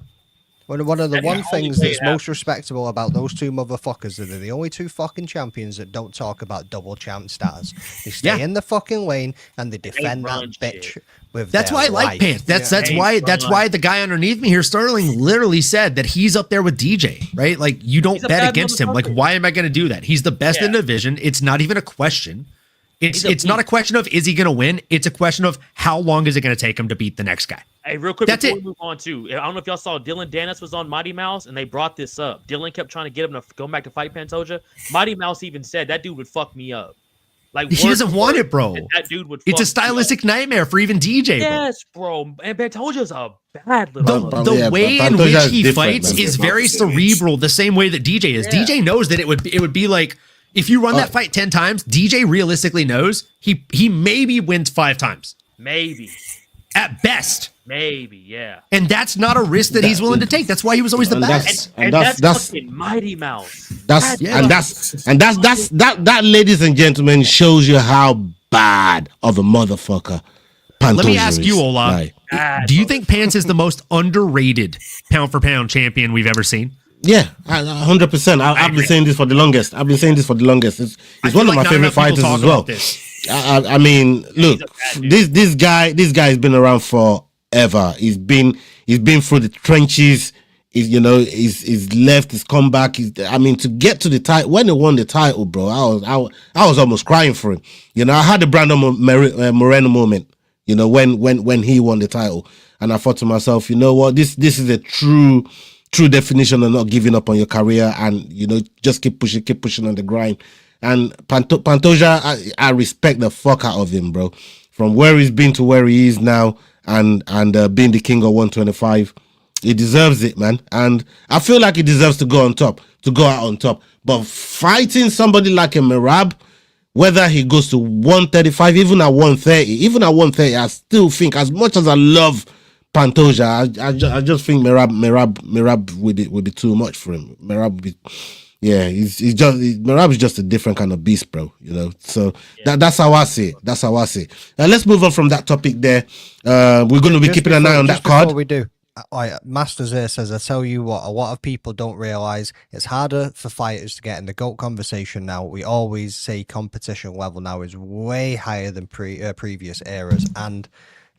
One of the things that's most respectable about those two motherfuckers is they're the only two fucking champions that don't talk about double champ status. They stay in the fucking lane and they defend that bitch with That's their why I like life. Pants. That's why the guy underneath me here, Sterling, literally said that he's up there with DJ, right? Like you don't bet against him. Like why am I going to do that? He's the best in the division. It's not even a question. It's not a question of is he going to win? It's a question of how long is it going to take him to beat the next guy. Hey, real quick before we move on too, I don't know if y'all saw Dylan Dennis was on Mighty Mouse and they brought this up. Dylan kept trying to get him to go back to fight Pantoja. Mighty Mouse even said that dude would fuck me up. Like he doesn't want it, bro. That dude would. It's a stylistic nightmare for even DJ. Yes, bro. And Pantoja's a bad little. The way in which he fights is very cerebral, the same way that DJ is. Yeah. DJ knows that it would be like. If you run that fight 10 times, DJ realistically knows he maybe wins 5 times. Maybe. At best. Maybe, yeah. And that's not a risk that he's willing to take. That's why he was always the best. And that's fucking Mighty Mouse. That, ladies and gentlemen, shows you how bad of a motherfucker Pantoja Let me ask you, is. Ola. Do you think Pants is the most underrated pound-for-pound champion we've ever seen? Yeah, 100%. I've been saying this for the longest. It's one of my favorite fighters as well. I mean, look, this guy has been around forever. He's been through the trenches. He's left, he's come back. To get to the title, when he won the title, bro, I was almost crying for him. I had the Brandon Moreno moment. When he won the title, and I thought to myself, you know what, this is a true definition of not giving up on your career, and just keep pushing on the grind. And Pantoja, I respect the fuck out of him, bro. From where he's been to where he is now, and being the king of 125, he deserves it, man. And I feel like he deserves to go out on top. But fighting somebody like a Merab, whether he goes to 135, even at 130, I still think, as much as I love Pantoja, I just think Merab would be too much for him. Merab would be, Merab is just a different kind of beast, bro. So that's how I see it. Now let's move on from that topic there. We're going to be keeping an eye on that card. Before we do, Masters here says, I tell you what, a lot of people don't realize it's harder for fighters to get in the GOAT conversation now. We always say competition level now is way higher than previous eras, and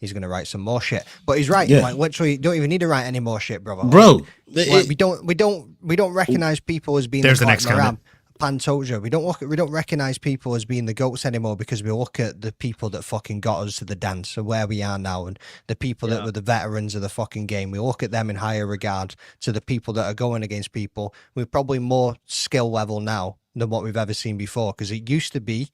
he's going to write some more shit. But he's right. Yeah. Like, literally, you don't even need to write any more shit, brother. Bro, Like, we don't recognize people as being There's the next comment. Pantoja. We don't recognize people as being the GOATs anymore because we look at the people that fucking got us to the dance and where we are now, and the people that were the veterans of the fucking game. We look at them in higher regard to the people that are going against people with probably more skill level now than what we've ever seen before. Because it used to be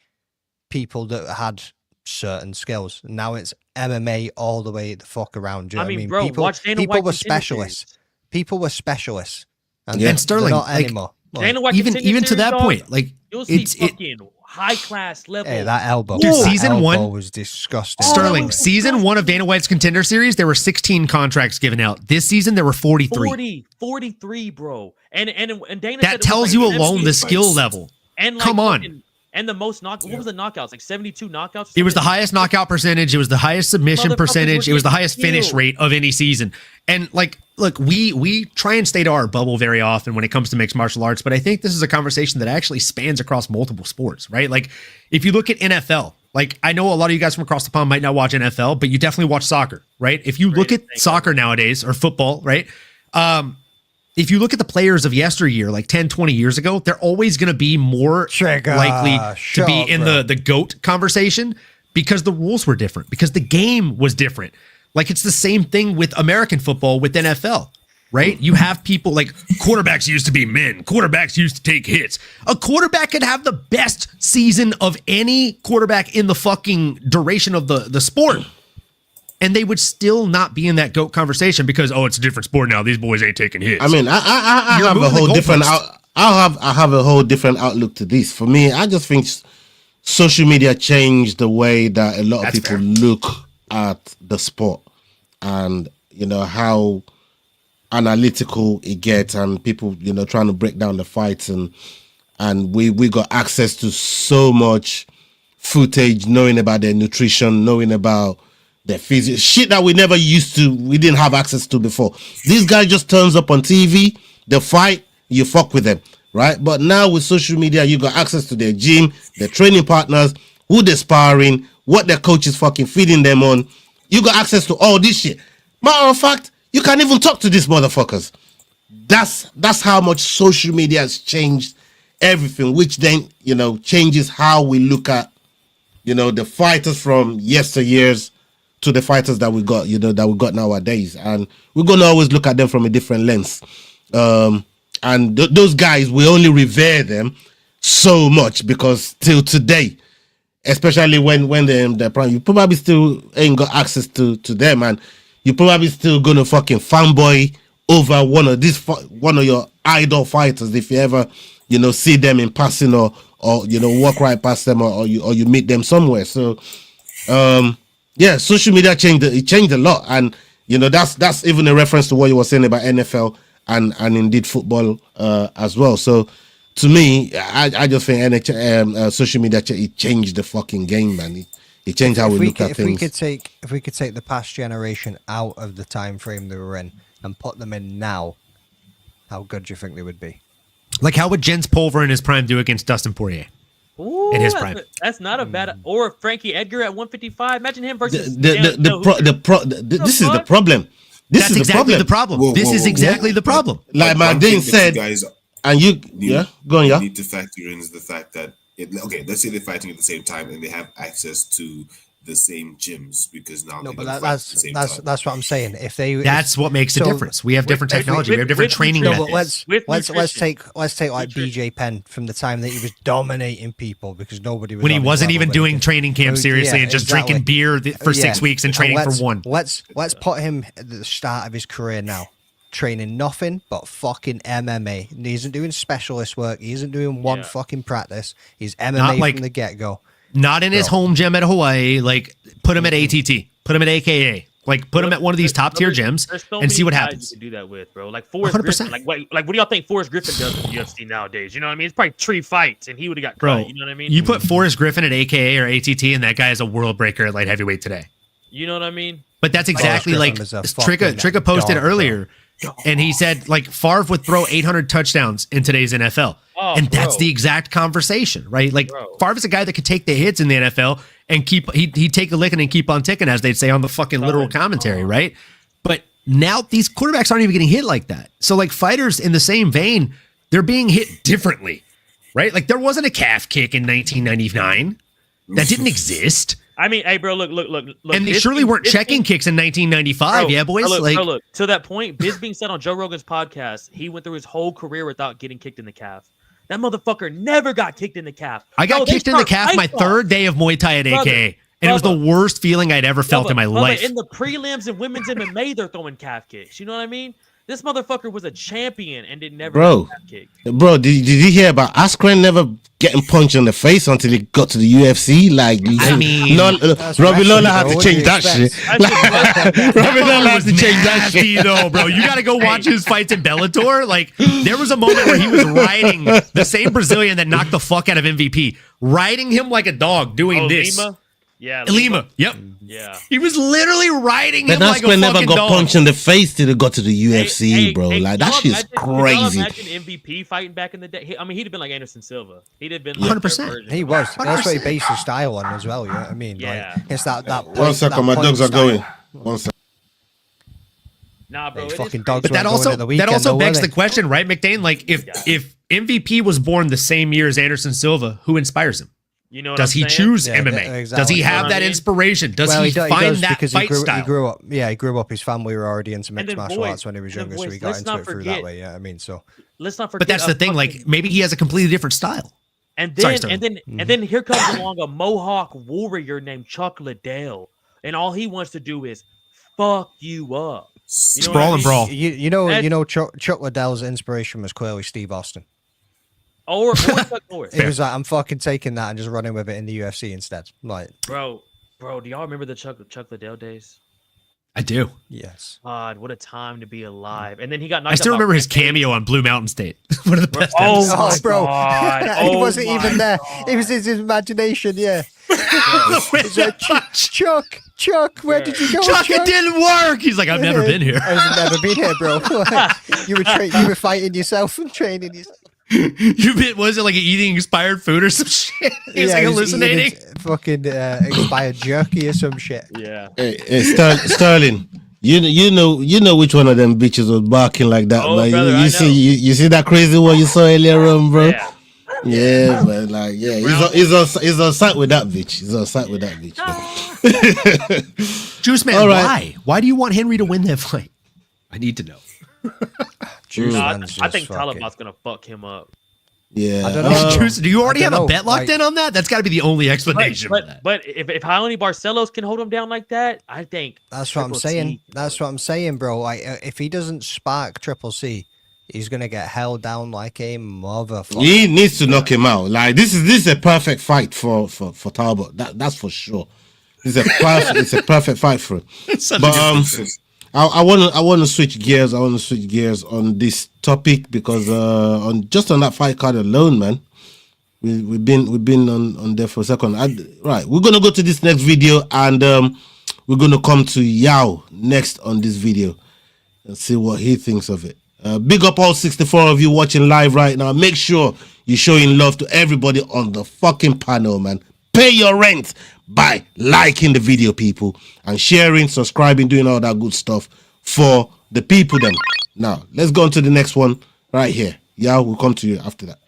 people that had certain skills. Now it's MMA all the way the fuck around. Do you know what I mean? Bro, watch Dana people White were Contender specialists. Series. People were specialists. And Sterling, not like, anymore. Dana White even Contender to Series, that dog, point, like you'll see it's fucking high class level. Hey, that elbow. Dude, that season elbow one was disgusting. Sterling, season 1 of Dana White's Contender Series, there were 16 contracts given out. This season, there were 43. 43, bro. And Dana That said tells it was you like alone the 70 skill level. And like, Come on. And the most what was the knockouts? Like 72 knockouts? It was the highest knockout percentage. It was the highest submission Motherfuckers percentage. were It was the getting highest finish killed. rate of any season. And like, look, we try and stay to our bubble very often when it comes to mixed martial arts, but I think this is a conversation that actually spans across multiple sports, right? Like, if you look at NFL, like, I know a lot of you guys from across the pond might not watch NFL, but you definitely watch soccer, right? If you look at soccer nowadays, or football, right? If you look at the players of yesteryear, like 10, 20 years ago, they're always going to be more likely to be in the GOAT conversation because the rules were different, because the game was different. Like, it's the same thing with American football with NFL, right? You have people like quarterbacks used to be men. Quarterbacks used to take hits. A quarterback could have the best season of any quarterback in the fucking duration of the sport. And they would still not be in that GOAT conversation because, oh, it's a different sport now. These boys ain't taking hits. I mean, I have a whole different I have a whole different outlook to this. For me, I just think social media changed the way that a lot of people look at the sport, and you know how analytical it gets, and people trying to break down the fights, and we got access to so much footage, knowing about their nutrition, knowing about their physics, shit that we didn't have access to before. These guys just turns up on TV, they fight, you fuck with them, right? But now with social media, you got access to their gym, their training partners, who they're sparring, what their coach is fucking feeding them on. You got access to all this shit. Matter of fact, you can't even talk to these motherfuckers. That's how much social media has changed everything, which then, changes how we look at, the fighters from yesteryears to the fighters that we got, that we got nowadays. And we're going to always look at them from a different lens. And those guys, we only revere them so much because till today, especially when they're in their prime, you probably still ain't got access to them, and you're probably still going to fucking fanboy over one of your idol fighters if you ever, see them in passing or walk right past them or you meet them somewhere. So, yeah, social media changed a lot, and that's even a reference to what you were saying about NFL and indeed football as well. So to me, I just think social media it changed the fucking game, man. It changed how we look at things. If we could take the past generation out of the time frame they were in and put them in now, how good do you think they would be? Like, how would Jens Pulver in his prime do against Dustin Poirier? Ooh, in his prime. That's not a bad. Or Frankie Edgar at 155. Imagine him versus. This is the problem. That's exactly the problem. This is exactly the problem. Like my Dean said, guys, and you, go on, yeah. Need to factor in is the fact that let's say they're fighting at the same time and they have access to the same gyms because now that's what I'm saying. That's what makes a difference. We have different technology. We have different training methods. Let's take like BJ Penn from the time that he was dominating people because nobody was when he wasn't even doing training camp seriously and just drinking beer for 6 weeks and training for one. Let's put him at the start of his career now. Training nothing but fucking MMA. He isn't doing specialist work. He isn't doing one fucking practice. He's MMA from the get-go. Not in his home gym at Hawaii. Like, put him at ATT. Put him at AKA. Like, put him at one of these top-tier gyms and see what happens. You can do that with, bro. Like, Forrest 100%. Griffin. Like, what do y'all think Forrest Griffin does with UFC nowadays? You know what I mean? It's probably 3 fights, and he would have got cut. You know what I mean? You put Forrest Griffin at AKA or ATT, and that guy is a world breaker at light heavyweight today. You know what I mean? But that's exactly like Tricka posted earlier. And he said, like, Favre would throw 800 touchdowns in today's NFL. And that's the exact conversation, right? Like, Favre is a guy that could take the hits in the NFL and he'd take a licking and keep on ticking, as they'd say on the fucking literal commentary, right? But now these quarterbacks aren't even getting hit like that. So, like, fighters in the same vein, they're being hit differently, right? Like, there wasn't a calf kick in 1999. That didn't exist. I mean, hey, bro, look. And they surely weren't checking kicks in 1995, yeah, boys? Look, to that point, Biz being said on Joe Rogan's podcast, he went through his whole career without getting kicked in the calf. That motherfucker never got kicked in the calf. I got kicked in the calf my third day of Muay Thai at AK, and it was the worst feeling I'd ever felt in my life. In the prelims and women's MMA, they're throwing calf kicks. You know what I mean? This motherfucker was a champion and did never get calf kicked. Bro, did you hear about Askren never getting punched in the face until he got to the UFC? Like, I mean, Robbie Lawler had to change that shit. Robbie Lawler had to change that shit, though, bro. You got to go watch his fights in Bellator. Like, there was a moment where he was riding the same Brazilian that knocked the fuck out of MVP, riding him like a dog, doing this. Lima? Yeah, Lima. Yep. Yeah. He was literally riding him but like a fucking never got dog. punched in the face till it got to the UFC, bro. Like, that shit's crazy. Imagine MVP fighting back in the day. I mean, he'd have been like Anderson Silva. He'd have been 100%. He was. That's what he based his style on as well. You know what I mean? Yeah. Like, it's that. 1 second, my dogs are going. 1 second. Nah, bro. Fucking dogs. But that also begs the question, right, McDane? Like, if MVP was born the same year as Anderson Silva, who inspires him? You know, does he choose MMA? Exactly. Does he have that inspiration? Does he find that fight style? He grew up. His family were already into mixed martial arts when he was younger, so he got into it through that way. Yeah, I mean, so let's not forget. But that's the thing. Like, maybe he has a completely different style. And then here comes along a Mohawk warrior named Chuck Liddell, and all he wants to do is fuck you up. You know Sprawl and brawl. You know, Chuck Liddell's inspiration was clearly Steve Austin. Or Chuck Norris. He was like, I'm fucking taking that and just running with it in the UFC instead. Like, bro, do y'all remember the Chuck Liddell days? I do. Yes. God, what a time to be alive. And then he got knocked I still out remember by his cameo on Blue Mountain State. One of the best Oh, episodes. bro. God. He wasn't even there. It was his imagination, yeah. He's like, Chuck, where did you go? Chuck, it didn't work. He's like, I've never been here. I've never been here, bro. you were fighting yourself and training yourself. Was it like eating expired food or some shit? He's like hallucinating. Fucking expired jerky or some shit. Yeah. Hey, Sterling. You know which one of them bitches was barking like that, man. Brother, you see that crazy one you saw earlier on, bro? Yeah, man. Like, yeah, he's on site with that bitch. He's on site with that bitch. Juice Man, all right. Why do you want Henry to win that fight? I need to know. I think Taliban's gonna fuck him up. Yeah, I don't know. Juice, do you already have a bet locked in on that? That's got to be the only explanation. But if Haioni Barcelos can hold him down like that, I think that's what I'm saying. That's what I'm saying, bro. Like, if he doesn't spark Triple C, he's gonna get held down like a motherfucker. He needs to knock him out. Like, this is a perfect fight for Talbot. That's for sure. It's a perfect fight for him. But I want to switch gears. I want to switch gears on this topic because on that fight card alone, man, we've been on there for a second. Right, we're gonna go to this next video and we're gonna come to Yao next on this video and see what he thinks of it. Big up all 64 of you watching live right now. Make sure you're showing love to everybody on the fucking panel, man. Pay your rent by liking the video, people, and sharing, subscribing, doing all that good stuff for the people then. Now, let's go on to the next one right here. Yeah, we'll come to you after that.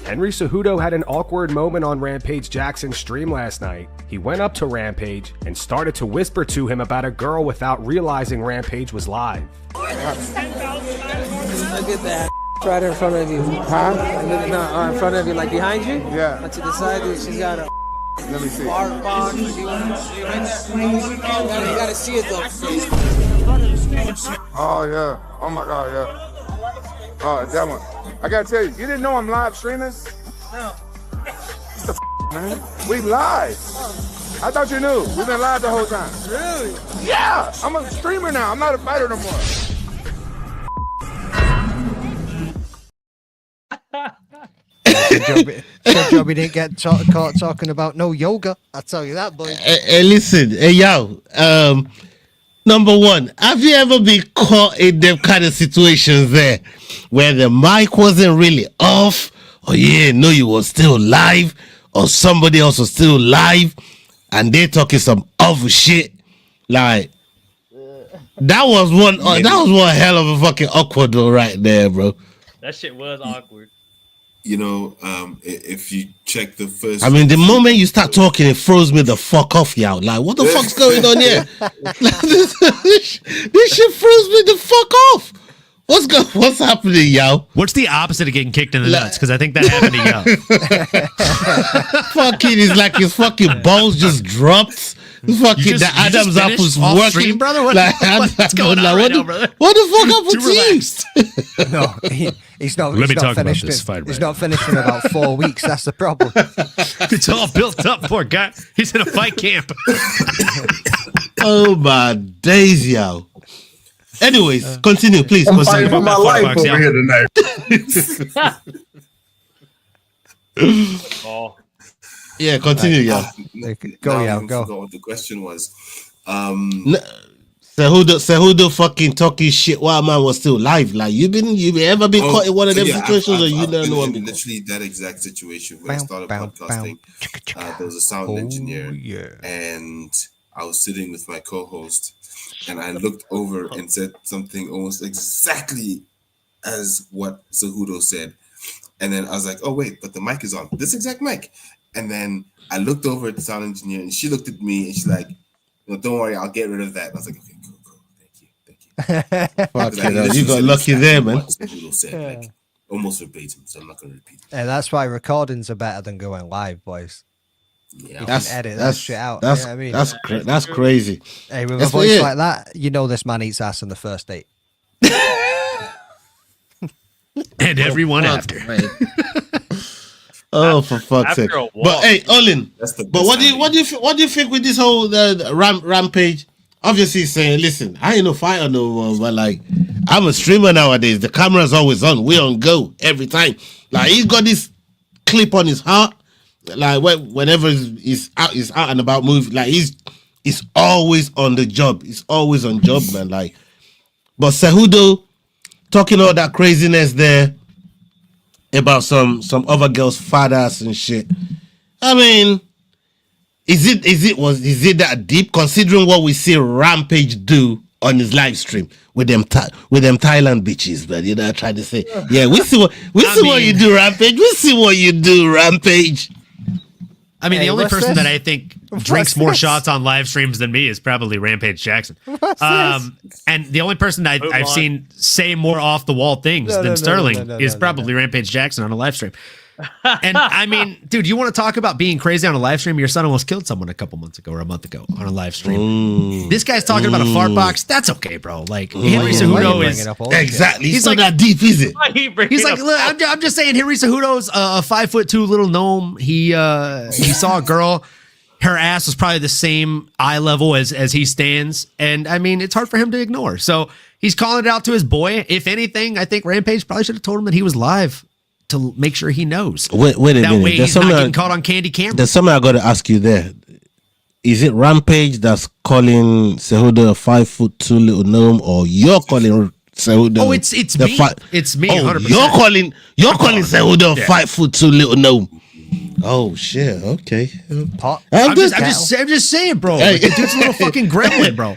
Henry Cejudo had an awkward moment on Rampage Jackson's stream last night. He went up to Rampage and started to whisper to him about a girl without realizing Rampage was live. Look at that. Right in front of you. Huh? No, in front of you, like behind you? Yeah. To the side, she's got a... Let me see. You gotta see it though. Oh, yeah. Oh, my God, yeah. Oh, that one. I gotta tell you, you didn't know I'm live streaming? No. What the man? We live. I thought you knew. We've been live the whole time. Really? Yeah. I'm a streamer now. I'm not a fighter no more. Good job we didn't get caught talking about no yoga. I'll tell you that, boy. Hey, listen, hey, yo. Number one, have you ever been caught in them kind of situations there where the mic wasn't really off, or you didn't know you were still live, or somebody else was still live, and they talking some other shit? Like, that was one hell of a fucking awkward though, right there, bro. That shit was awkward. You know, if you check the first, I mean, the moment you start talking, it throws me the fuck off, y'all. Like, what the fuck's going on here? this shit throws me the fuck off. What's happening, y'all? What's the opposite of getting kicked in the nuts? Because I think that happened to y'all. Fucking, it's like his fucking balls just dropped. Fucking the Adam's apple's working, stream, brother. What's going on right now, brother? What the fuck happened to you? No, he's not. Let me talk about finished this fight. He's not finished in about 4 weeks. That's the problem. It's all built up, poor guy. He's in a fight camp. Oh my days, yo. Anyways, continue, please. I'm fighting for my life over here tonight. Oh. Yeah, continue, Go, yeah, go. What the question was. Cejudo fucking talking shit while man was still live. Like, you ever been caught in one of them situations, or you don't know? Literally that exact situation where I started podcasting. There was a sound engineer, and I was sitting with my co-host, and I looked over and said something almost exactly as what Cejudo said, and then I was like, "Oh wait, but the mic is on. This exact mic." And then I looked over at the sound engineer, and she looked at me, and she's like, "No, don't worry, I'll get rid of that." And I was like, "Okay, cool, thank you." You got lucky there, man. Said, like, almost verbatim, so I'm not going to repeat it. And that's why recordings are better than going live, boys. Yeah, you can edit that shit out. That's, you know what I mean? That's crazy. Hey, with a voice like that, you know this man eats ass on the first date. And everyone after. Oh, for fuck's sake! But hey, Olin. But what do you think with this whole Rampage? Obviously, saying, listen, I ain't no fighter no more, but like, I'm a streamer nowadays. The camera's always on. We on go every time. Like, he's got this clip on his heart. Like, whenever he's out and about moving, like he's always on the job. He's always on job, man. Like, but Cejudo talking all that craziness there about some other girl's fathers and shit. I mean, is it that deep, considering what we see Rampage do on his live stream with them Thailand bitches? But you know, I tried to say, yeah, we see what you do, Rampage. We see what you do, Rampage. I mean, the only person that I think drinks more shots on live streams than me is probably Rampage Jackson. And the only person I've seen say more off the wall things than Sterling is probably Rampage Jackson on a live stream. And I mean, dude, you want to talk about being crazy on a live stream? Your son almost killed someone a couple months ago or a month ago on a live stream. This guy's talking about a fart box. That's okay, bro. Like, Henry Cejudo is exactly. He's like, not that deep, is it? He's like, look, I'm just saying, Henry Cejudo's a 5'2" little gnome. He saw a girl. Her ass was probably the same eye level as he stands, and I mean, it's hard for him to ignore. So he's calling it out to his boy. If anything, I think Rampage probably should have told him that he was live to make sure he knows. Wait a minute. That way he's not getting caught on candy camera. There's something I got to ask you there. Is it Rampage that's calling Cejudo a 5'2" little gnome, or you're calling Cejudo? Oh, it's me. It's me. 100%. You're calling Cejudo a 5'2" little gnome. Oh shit! Okay. I'm just saying, bro. Hey. Like, the dude's a little fucking gremlin, bro.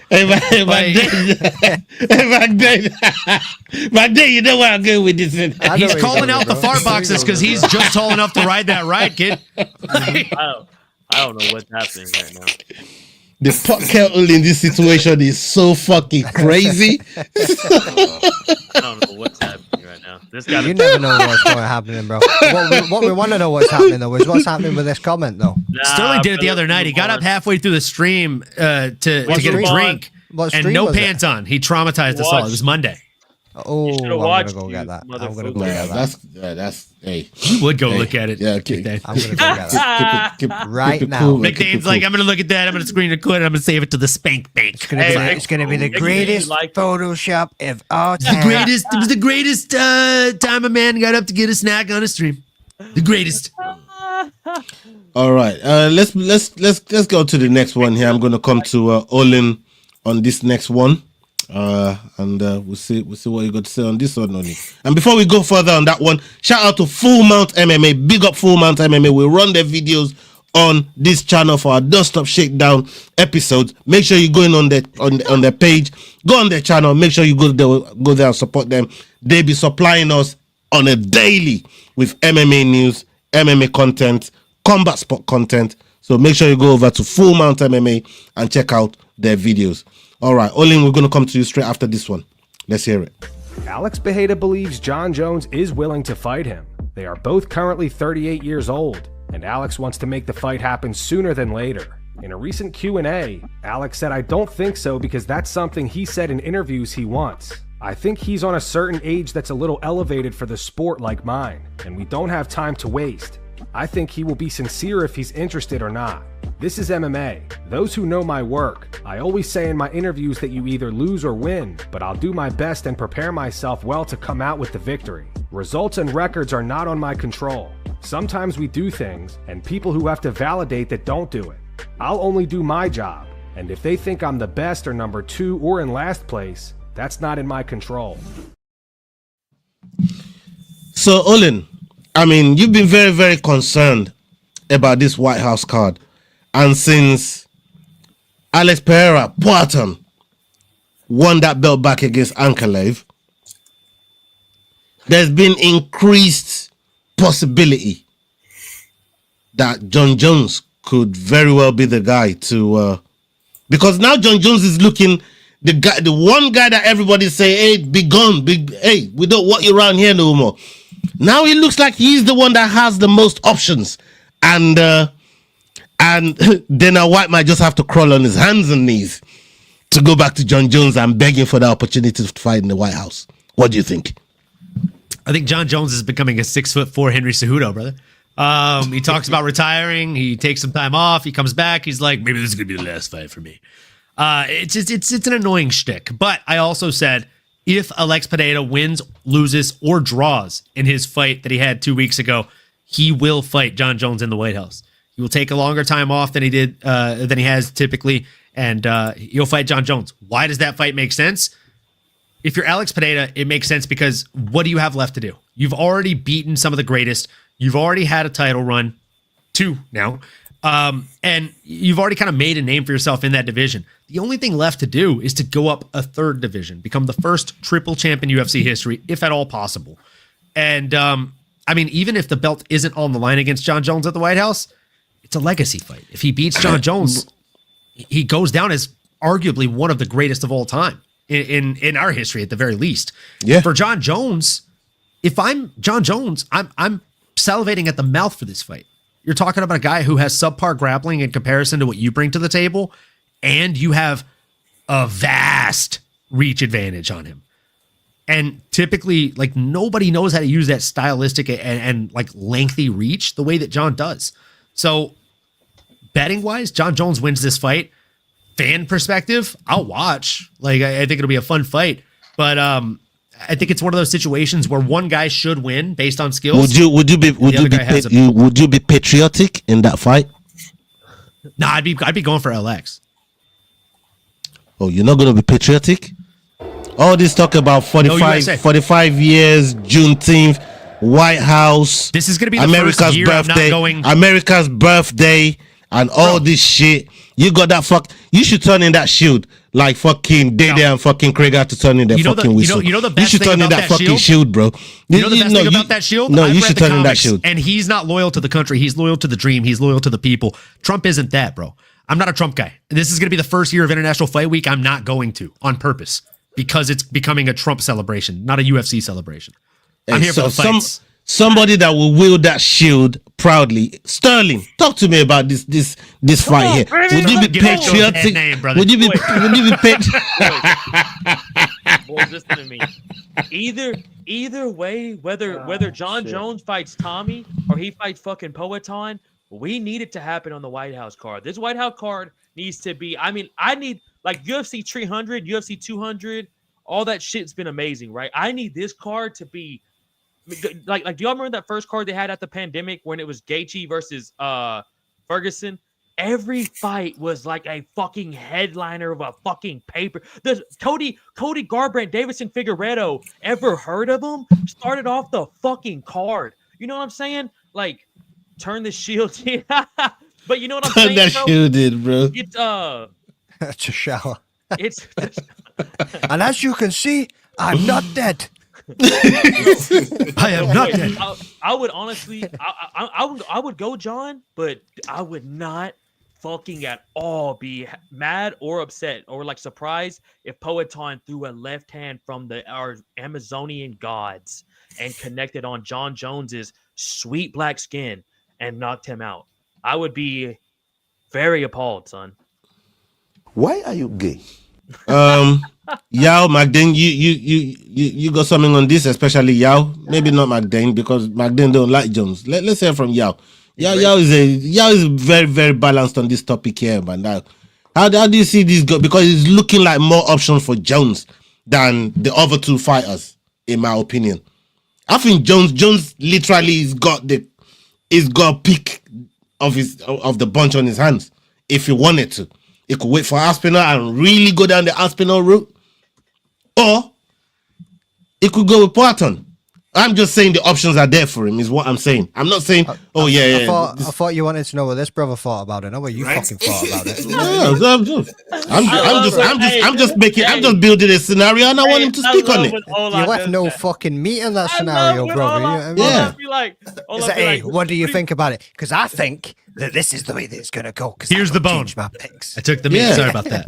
Back then, you know where I'm going with this. He's calling out the fart boxes because he's just tall enough to ride that ride, kid. I don't know what's happening right now. The pot kettle in this situation is so fucking crazy. I don't know what's happening right now. You never know what's going to happen, bro. What we want to know what's happening, though, is what's happening with this comment, though. Sterling did it the other night. He got up halfway through the stream to get a drink and no pants on. He traumatized us all. It was Monday. Oh, I'm going to go get that. I'm going to go get that. That's hey. You would go look at it. Yeah, okay. I'm going to go get that. Keep right it now. cool, McDane's like, I'm going to look at that. I'm going to screen record it. I'm going to save it to the spank bank. It's going to be the greatest Photoshop of all time. It was the greatest time a man got up to get a snack on a stream. The greatest. All right. Let's go to the next one here. I'm going to come to Olin on this next one. And we'll see what you got to say on this one, Oni. And before we go further on that one, shout out to Full Mount MMA. Big up Full Mount MMA. We run their videos on this channel for our Don't Stop Shakedown episodes. Make sure you go in on their page, go on their channel. Make sure you go there and support them. They be supplying us on a daily with MMA news, MMA content, combat sport content. So make sure you go over to Full Mount MMA and check out their videos. All right, Olin, we're going to come to you straight after this one. Let's hear it. Alex Bejeda believes John Jones is willing to fight him. They are both currently 38 years old, and Alex wants to make the fight happen sooner than later. In a recent Q&A, Alex said, "I don't think so because that's something he said in interviews he wants. I think he's on a certain age that's a little elevated for the sport like mine, and we don't have time to waste. I think he will be sincere if he's interested or not. This is MMA. Those who know my work, I always say in my interviews that you either lose or win, but I'll do my best and prepare myself well to come out with the victory. Results and records are not on my control. Sometimes we do things, and people who have to validate that don't do it. I'll only do my job, and if they think I'm the best or number 2 or in last place, that's not in my control." So, Olin, I mean, you've been very, very concerned about this White House card. And since Alex Pereira Poatan won that belt back against Ankalaev, there's been increased possibility that John Jones could very well be the guy to... because now John Jones is looking... The one guy that everybody say, "Hey, be gone, hey, we don't want you around here no more." Now it looks like he's the one that has the most options, and Dana White might just have to crawl on his hands and knees to go back to John Jones and begging for the opportunity to fight in the White House. What do you think? I think John Jones is becoming a 6'4" Henry Cejudo, brother. He talks about retiring. He takes some time off. He comes back. He's like, maybe this is gonna be the last fight for me. It's an annoying shtick. But I also said, if Alex Pereira wins, loses, or draws in his fight that he had 2 weeks ago, he will fight John Jones in the White House. He will take a longer time off than he has typically, and he'll fight John Jones. Why does that fight make sense? If you're Alex Pereira, it makes sense because what do you have left to do? You've already beaten some of the greatest. You've already had a title run, 2 now, and you've already kind of made a name for yourself in that division. The only thing left to do is to go up a 3rd division, become the first triple champ in UFC history, if at all possible. And I mean, even if the belt isn't on the line against John Jones at the White House, it's a legacy fight. If he beats John Jones, he goes down as arguably one of the greatest of all time in our history, at the very least. Yeah. For John Jones, if I'm John Jones, I'm salivating at the mouth for this fight. You're talking about a guy who has subpar grappling in comparison to what you bring to the table, and you have a vast reach advantage on him. And typically, like, nobody knows how to use that stylistic and like lengthy reach the way that John does. So betting wise, John Jones wins this fight. Fan perspective, I'll watch. Like, I think it'll be a fun fight. But I think it's one of those situations where one guy should win based on skills. Would you be patriotic in that fight? No, I'd be going for LX. Oh, you're not going to be patriotic? All this talk about 45 years, Juneteenth, White House. This is going to be the first year birthday, I'm not going. America's birthday, and all this shit. You got that You should turn in that shield like fucking Dede and fucking Craig had to turn in their fucking whistle. You know the best thing about that fucking shield, bro. You know the best thing about that shield? No, you should turn in that shield. And he's not loyal to the country. He's loyal to the dream. He's loyal to the people. Trump isn't that, bro. I'm not a Trump guy. This is going to be the first year of International Fight Week. I'm not going to on purpose because it's becoming a Trump celebration, not a UFC celebration. I'm here for the fights. Somebody that will wield that shield proudly. Sterling, talk to me about this fight here. Would you be patriotic? Would you be patriotic? Boys, listen to me. Either way, whether John Jones fights Tommy or he fights fucking Poatan, we need it to happen on the White House card. This White House card needs to be. I mean, I need like UFC 300, UFC 200. All that shit's been amazing, right? I need this card to be. Like, do y'all remember that first card they had at the pandemic when it was Gaethje versus Ferguson? every fight was like a fucking headliner of a fucking paper. The Cody Garbrandt, Davison Figueiredo, ever heard of him? Started off the fucking card. You know what I'm saying? Like, turn the shield. But you know what I'm saying? That shielded, bro. It's That's a shower. It's and as you can see, I'm not dead. I am not dead. I would honestly, I would go John, but I would not fucking at all be mad or upset or like surprised if Poatan threw a left hand from our Amazonian gods and connected on John Jones's sweet black skin and knocked him out. I would be very appalled, son. Why are you gay? Yao, McDane, you got something on this, especially Yao. Maybe not McDane because McDane don't like Jones. Let's hear from Yao. Yao is very, very balanced on this topic here, man. Now, how do you see this go? Because it's looking like more options for Jones than the other two fighters, in my opinion. I think Jones literally has got a pick of the bunch on his hands if he wanted to. He could wait for Aspinall and really go down the Aspinall route, or he could go with Poatan. I'm just saying the options are there for him, is what I'm saying. I'm not saying, I thought you wanted to know what this brother thought about it. No, what you fucking thought about it. I'm just building a scenario, and I want him to speak on it. You left no fucking meat in that scenario, brother. What do you think about it? Because I think that this is the way that it's gonna go. Here's the bone. My picks. I took the meat. Yeah. Sorry about that.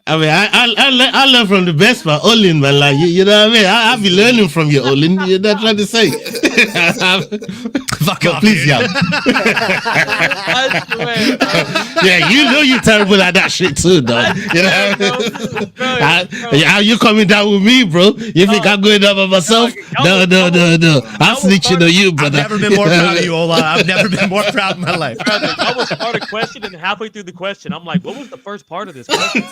I learn from the best man, Olin, man. Like you know what I mean. I be learning from you, Olin. You're not trying to say. Fuck off, please, yeah. Yeah, you know you're terrible at that shit too, dog. You know, how you coming down with me, bro? You think I'm going down by myself? No. I'm snitching on you, brother. I've never been more proud of you, Ola. I've never been more proud in my life. Brother, I was part of the question, and halfway through the question, I'm like, what was the first part of this question?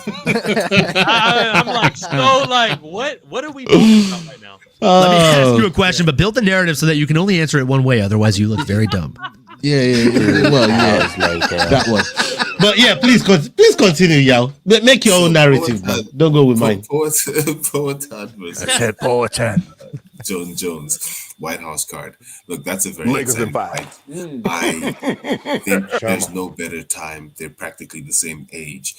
I'm like, so like, what are we talking about right now? Let me ask you a question, but build the narrative so that you can only answer it one way. Otherwise, you look very dumb. Yeah. Well, yeah, that one. But yeah, please continue, Yao. Make your own narrative, man. Don't go with mine. Poatan versus Poatan. Jones, White House card. Look, that's a very exciting fight. I think there's no better time. They're practically the same age.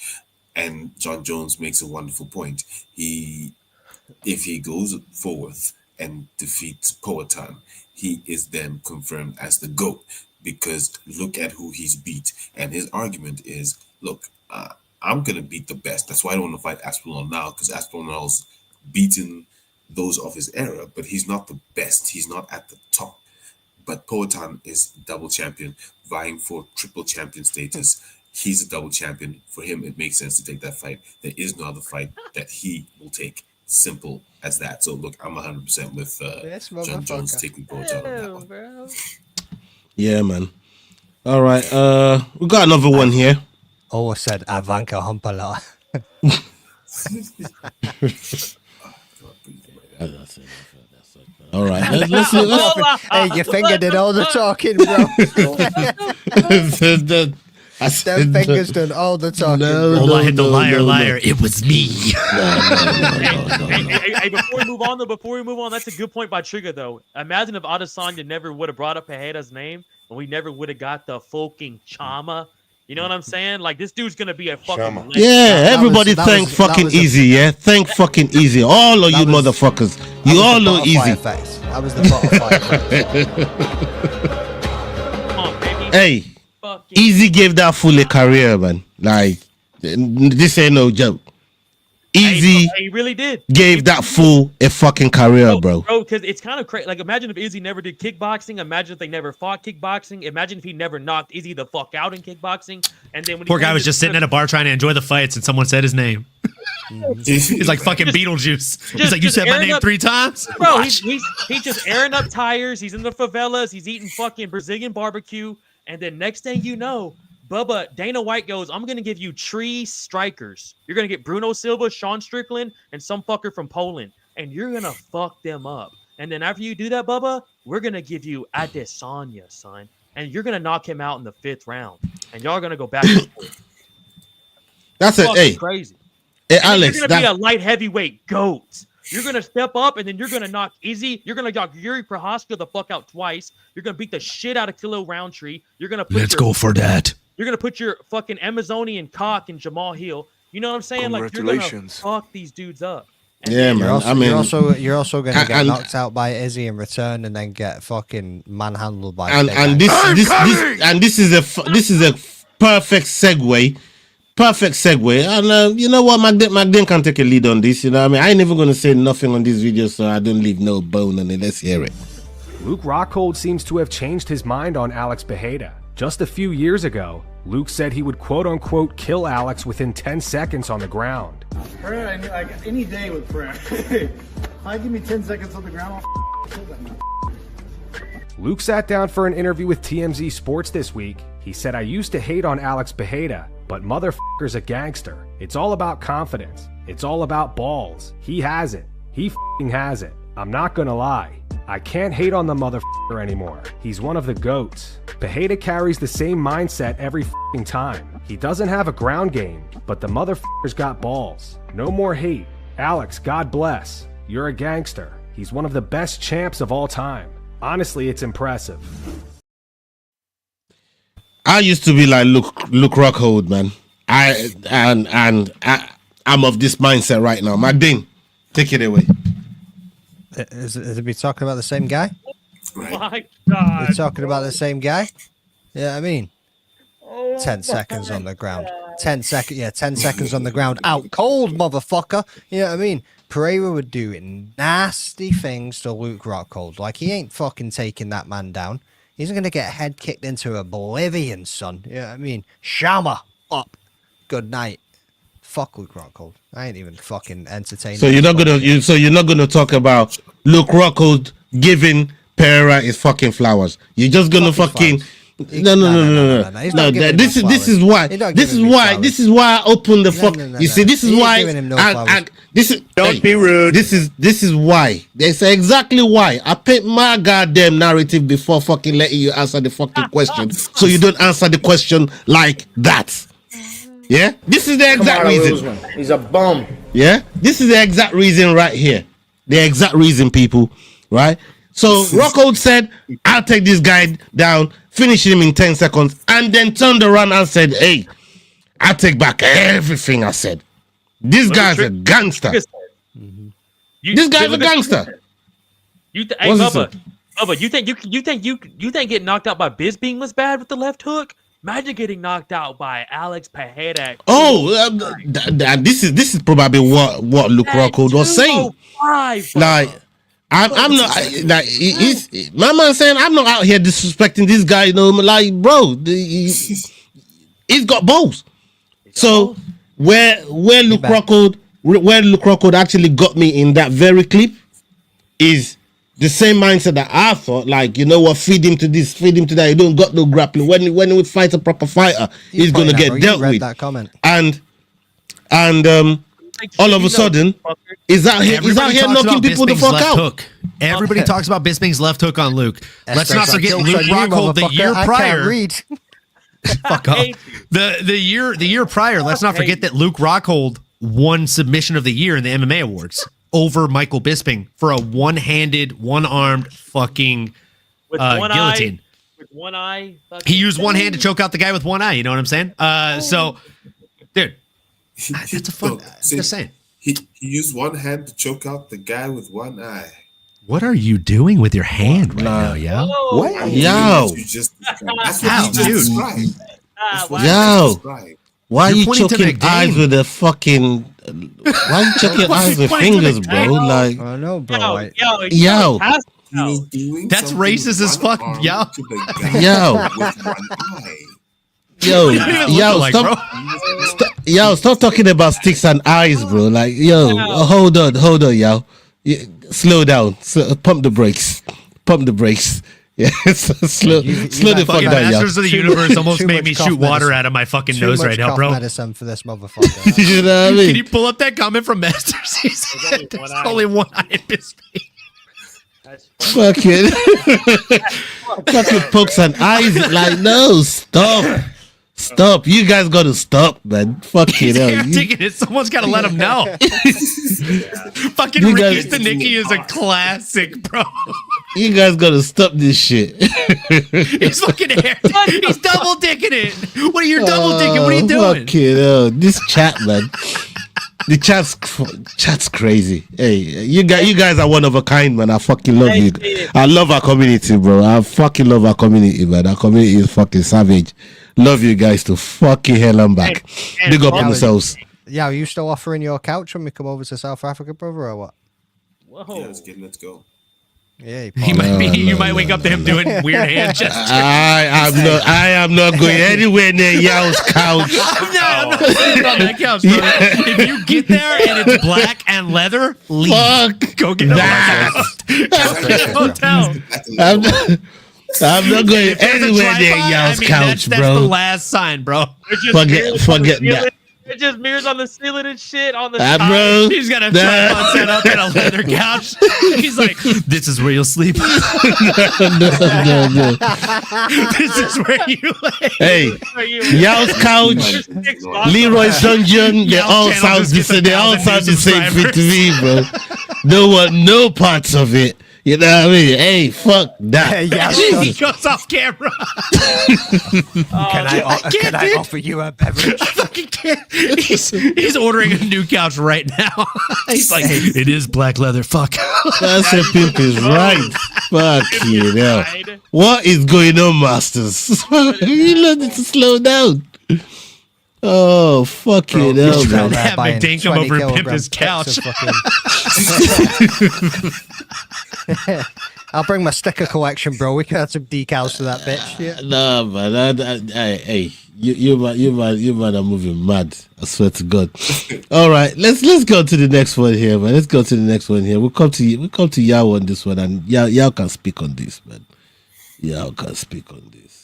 And John Jones makes a wonderful point. If he goes forth and defeats Poatan, he is then confirmed as the GOAT, because look at who he's beat. And his argument is, look, I'm going to beat the best. That's why I don't want to fight Aspinall now, because Aspinall's beaten those of his era, but he's not the best. He's not at the top. But Poatan is double champion, vying for triple champion status. He's a double champion. For him, it makes sense to take that fight. There is no other fight that he will take. Simple as that. So look, I'm 100% with John Jones taking Poatan on that one. Bro. Yeah, man. All right. We got another one here. Always said Ivanka Humpala. All right. Let's hey, your finger did all the talking, bro. Them fingers done all the talking. Ola hit the liar. It was me. Hey, before we move on, that's a good point by Trigger, though. Imagine if Adesanya never would have brought up Pereira's name, and we never would have got the fucking Chama. You know what I'm saying? Like, this dude's gonna be a fucking yeah, everybody thank fucking Easy, yeah? Thank fucking Easy. All of you motherfuckers. You all know Easy. That was the butterfly. Come on, baby. Hey, Easy gave that fool a career, man. Like, this ain't no joke. Easy he really did. Gave that fool a fucking career, bro. Bro, because it's kind of crazy. Like, imagine if Izzy never did kickboxing. Imagine if they never fought kickboxing. Imagine if he never knocked Izzy the fuck out in kickboxing. And then when poor guy was just sitting at a bar trying to enjoy the fights, and someone said his name. He's like fucking Beetlejuice. He's like, you said my name 3 times? Bro, he's just airing up tires. He's in the favelas. He's eating fucking Brazilian barbecue. And then next thing you know, Dana White goes, I'm going to give you 3 strikers. You're going to get Bruno Silva, Sean Strickland, and some fucker from Poland. And you're going to fuck them up. And then after you do that, Bubba, we're going to give you Adesanya, son. and you're gonna knock him out in the 5th round, and y'all are gonna go back and forth. That's it. Hey, crazy. Hey, and Alex, you're gonna be a light heavyweight goat. You're gonna step up, and then you're gonna knock Izzy. You're gonna knock Yuri Prohaska the fuck out twice. You're gonna beat the shit out of Kilo Roundtree. You're gonna let's go for that. You're gonna put your fucking Amazonian cock in Jamal Hill. You know what I'm saying? Like you're gonna fuck these dudes up. And yeah, man. You're also going to get knocked out by Izzy in return, and then get fucking manhandled by. This is a perfect segue. Perfect segue. And you know what, Magden can take a lead on this. You know what I mean? I ain't never going to say nothing on this video, so I don't leave no bone on it. Let's hear it. Luke Rockhold seems to have changed his mind on Alex Pereira. Just a few years ago, Luke said he would quote-unquote kill Alex within 10 seconds on the ground. Pereira, like any day with Pereira. If I give me 10 seconds on the ground, I'll kill that man. Luke sat down for an interview with TMZ Sports this week. He said, I used to hate on Alex Pereira, but motherfucker's a gangster. It's all about confidence. It's all about balls. He has it. He f***ing has it. I'm not gonna lie. I can't hate on the motherfucker anymore. He's one of the GOATs. Pereira carries the same mindset every f***ing time. He doesn't have a ground game, but the motherfucker's got balls. No more hate. Alex, God bless. You're a gangster. He's one of the best champs of all time. Honestly, it's impressive. I used to be like Luke Rockhold, man. I'm of this mindset right now. Magdine, take it away. Is we talking about the same guy? Right. My God. We're talking about the same guy? Yeah, I mean, 10 seconds on the ground. 10 seconds, yeah, 10 seconds on the ground. Out cold, motherfucker. You know what I mean? Pereira would do nasty things to Luke Rockhold. Like, he ain't fucking taking that man down. He's going to get head kicked into oblivion, son. You know what I mean? Shama up. Good night. Fuck Luke Rockhold. I ain't even fucking entertaining. So you're not gonna talk about Luke Rockhold giving Pereira his fucking flowers. You're just gonna fucking no. This is why I opened the fuck. You see, this is why. Don't be rude. This is why. That's exactly why I paint my goddamn narrative before fucking letting you answer the fucking question, so you don't answer the question like that. Yeah, this is the exact reason. He's a bum. Yeah, this is the exact reason right here. The exact reason, people. Right. So Rockhold said, "I'll take this guy down, finish him in 10 seconds," and then turned around and said, "Hey, I take back everything I said. This guy's a gangster. This guy's a gangster." Hey, Bubba, you think getting knocked out by Bisping was bad with the left hook? Imagine getting knocked out by Alex Pereira. This is probably what Luke Rockhold was saying. Like, I'm not like my man saying I'm not out here disrespecting this guy. You know, like, bro, he's got balls. So where Luke Rockhold actually got me in that very clip is the same mindset that I thought, like, you know what, feed him to this, feed him to that. You don't got no grappling. When we fight a proper fighter, he's gonna get dealt with. That comment. And all of a sudden, he's out here knocking people the fuck out. Hook. Everybody talks about Bisping's left hook on Luke. Let's not forget Luke Rockhold the year prior. Fuck off. The year prior. Let's not forget that Luke Rockhold won submission of the year in the MMA awards over Michael Bisping for a one-handed, one-armed fucking guillotine. With one eye. He used one hand to choke out the guy with one eye. You know what I'm saying? So, dude, that's a fun. Just saying. He used one hand to choke out the guy with one eye. What are you doing with your hand right now, yo? What? Yo. That's what you just described. Yo. Why are you choking eyes with a fucking... Why are you choking eyes with fingers, bro? Like... I know, bro. Yo. That's racist as fuck, yo. Stop talking about sticks and eyes, bro. Like, hold on, yo. Slow down. Pump the brakes. Yeah, slow the fuck down, yo. Masters of the Universe almost made me shoot water out of my fucking nose right now, bro. Medicine for this motherfucker. You know what I mean? Can you pull up that comment from Masters? There's only one eye in Bisping. Fucking pokes and eyes. Like, no, stop. Stop. You guys got to stop, man. Fucking hell. Taking it. Someone's got to let him know. Fucking Ricky Stanicki is a classic, bro. You guys got to stop this shit. He's fucking hair. He's double dicking it. What are you double dicking? What are you doing? Fucking hell. This chat, man. The chat's crazy. Hey, you guys are one of a kind, man. I fucking love you. I love our community, bro. I fucking love our community, man. Our community is fucking savage. Love you guys to fucking hell and back. Big up on yourselves. Yeah, are you still offering your couch when we come over to South Africa, brother, or what? Whoa. Yeah, let's go. Yeah, you might wake up to him doing weird hand gestures. I am not going anywhere near Yao's couch. I'm not sitting on that couch, brother. If you get there and it's black and leather, leave. Fuck. Go get a hotel. I'm not going anywhere near Yao's couch, that's bro. That's the last sign, bro. Forget that. It just mirrors on the ceiling and shit on the bro. He's got a tripod set up and a leather couch. He's like, this is where you'll sleep. No. This is where you lay. Hey, Yao's couch, Leroy's dungeon, they all sound the same fit to me, bro. Don't want no parts of it. You know what I mean? Hey, fuck that. He goes off camera. Can I offer you a beverage? I fucking can't. He's ordering a new couch right now. He's like, it is black leather. Fuck. That's a pimp is right. Fuck you know. What is going on, masters? You need to slow down. Oh, fuck you know, man. Have McDane come over and pimp his couch. I'll bring my sticker collection, bro. We can add some decals to that bitch. Yeah. No, man. Hey, you man are moving mad. I swear to God. All right, let's go to the next one here, man. Let's go to the next one here. We'll come to Yao on this one, and Yao can speak on this, man. Yao can speak on this.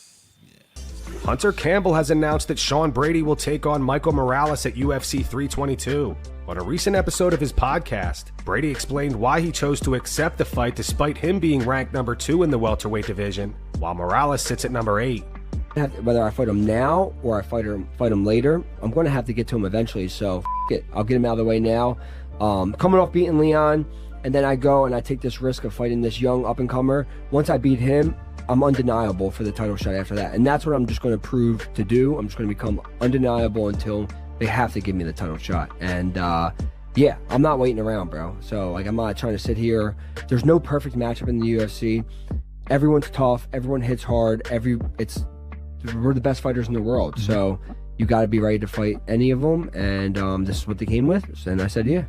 Hunter Campbell has announced that Sean Brady will take on Michael Morales at UFC 322. On a recent episode of his podcast, Brady explained why he chose to accept the fight despite him being ranked number 2 in the welterweight division, while Morales sits at number 8. Whether I fight him now or I fight him later, I'm going to have to get to him eventually, so it. I'll get him out of the way now. Coming off beating Leon, and then I go and I take this risk of fighting this young up-and-comer. Once I beat him, I'm undeniable for the title shot after that. And that's what I'm just going to prove to do. I'm just going to become undeniable until they have to give me the title shot. And yeah, I'm not waiting around, bro. So like, I'm not trying to sit here. There's no perfect matchup in the UFC. Everyone's tough. Everyone hits hard. We're the best fighters in the world. So you got to be ready to fight any of them. And this is what they came with. And I said, yeah.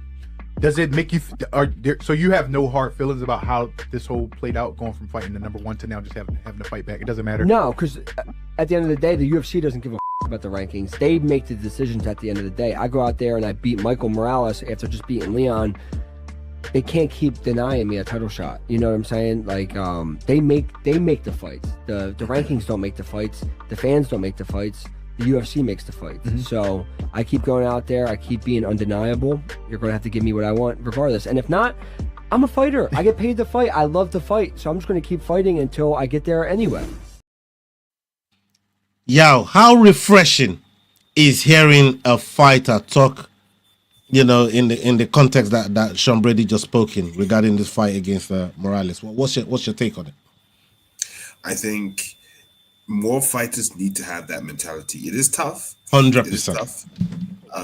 Does it make you? So you have no hard feelings about how this whole played out, going from fighting the number 1 to now just having to fight back? It doesn't matter. No, because at the end of the day, the UFC doesn't give a about the rankings. They make the decisions at the end of the day. I go out there and I beat Michael Morales after just beating Leon. They can't keep denying me a title shot. You know what I'm saying? Like they make the fights. The rankings don't make the fights. The fans don't make the fights. The UFC makes the fights. So I keep going out there. I keep being undeniable. You're going to have to give me what I want regardless. And if not, I'm a fighter. I get paid to fight. I love to fight. So I'm just going to keep fighting until I get there anyway. Yo, how refreshing is hearing a fighter talk, you know, in the context that Sean Brady just spoke in regarding this fight against Morales. What's your take on it? I think more fighters need to have that mentality. It is tough. 100%.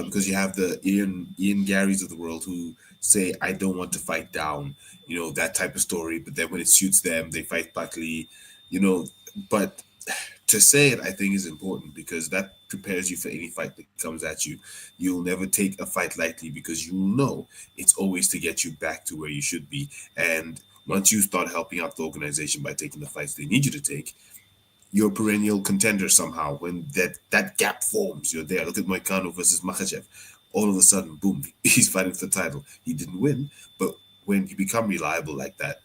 Because you have the Ian Garys of the world who say, I don't want to fight down, you know, that type of story. But then when it suits them, they fight backly, you know. But to say it, I think, is important because that prepares you for any fight that comes at you. You'll never take a fight lightly because you know it's always to get you back to where you should be. And once you start helping out the organization by taking the fights they need you to take, you're a perennial contender somehow. When that gap forms, you're there. Look at Moicano versus Makhachev. All of a sudden, boom, he's fighting for the title. He didn't win, but when you become reliable like that,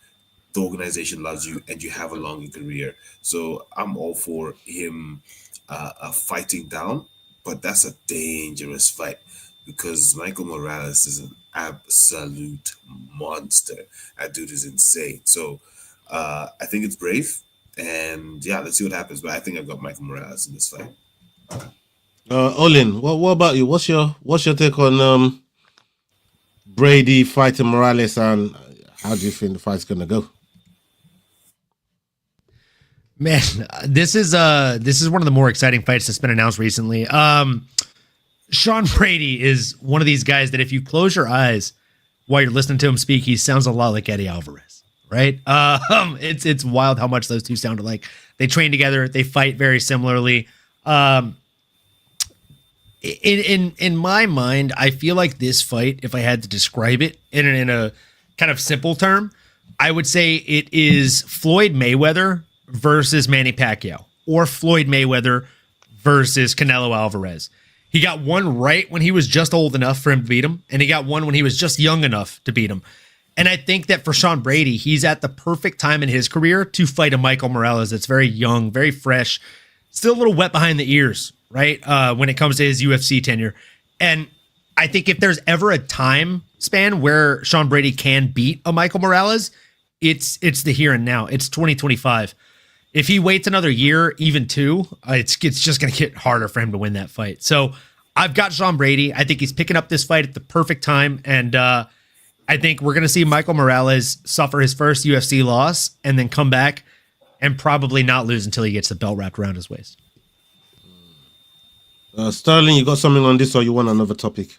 the organization loves you and you have a longer career. So I'm all for him fighting down, but that's a dangerous fight because Michael Morales is an absolute monster. That dude is insane. So I think it's brave, and yeah, let's see what happens. But I think I've got Michael Morales in this fight. Olin, what about you? What's your take on Brady fighting Morales, and how do you think the fight's gonna go? Man, this is one of the more exciting fights that's been announced recently. Sean Brady is one of these guys that if you close your eyes while you're listening to him speak, he sounds a lot like Eddie Alvarez, right? It's wild how much those two sound alike. They train together, they fight very similarly. In my mind, I feel like this fight, if I had to describe it in a kind of simple term, I would say it is Floyd Mayweather versus Manny Pacquiao, or Floyd Mayweather versus Canelo Alvarez. He got one right when he was just old enough for him to beat him, and he got one when he was just young enough to beat him. And I think that for Sean Brady, he's at the perfect time in his career to fight a Michael Morales that's very young, very fresh, still a little wet behind the ears, right? When it comes to his UFC tenure. And I think if there's ever a time span where Sean Brady can beat a Michael Morales, it's the here and now. It's 2025. If he waits another year, even two, it's just going to get harder for him to win that fight. So I've got Sean Brady. I think he's picking up this fight at the perfect time. And I think we're going to see Michael Morales suffer his first UFC loss and then come back and probably not lose until he gets the belt wrapped around his waist. Sterling, you got something on this, or you want another topic?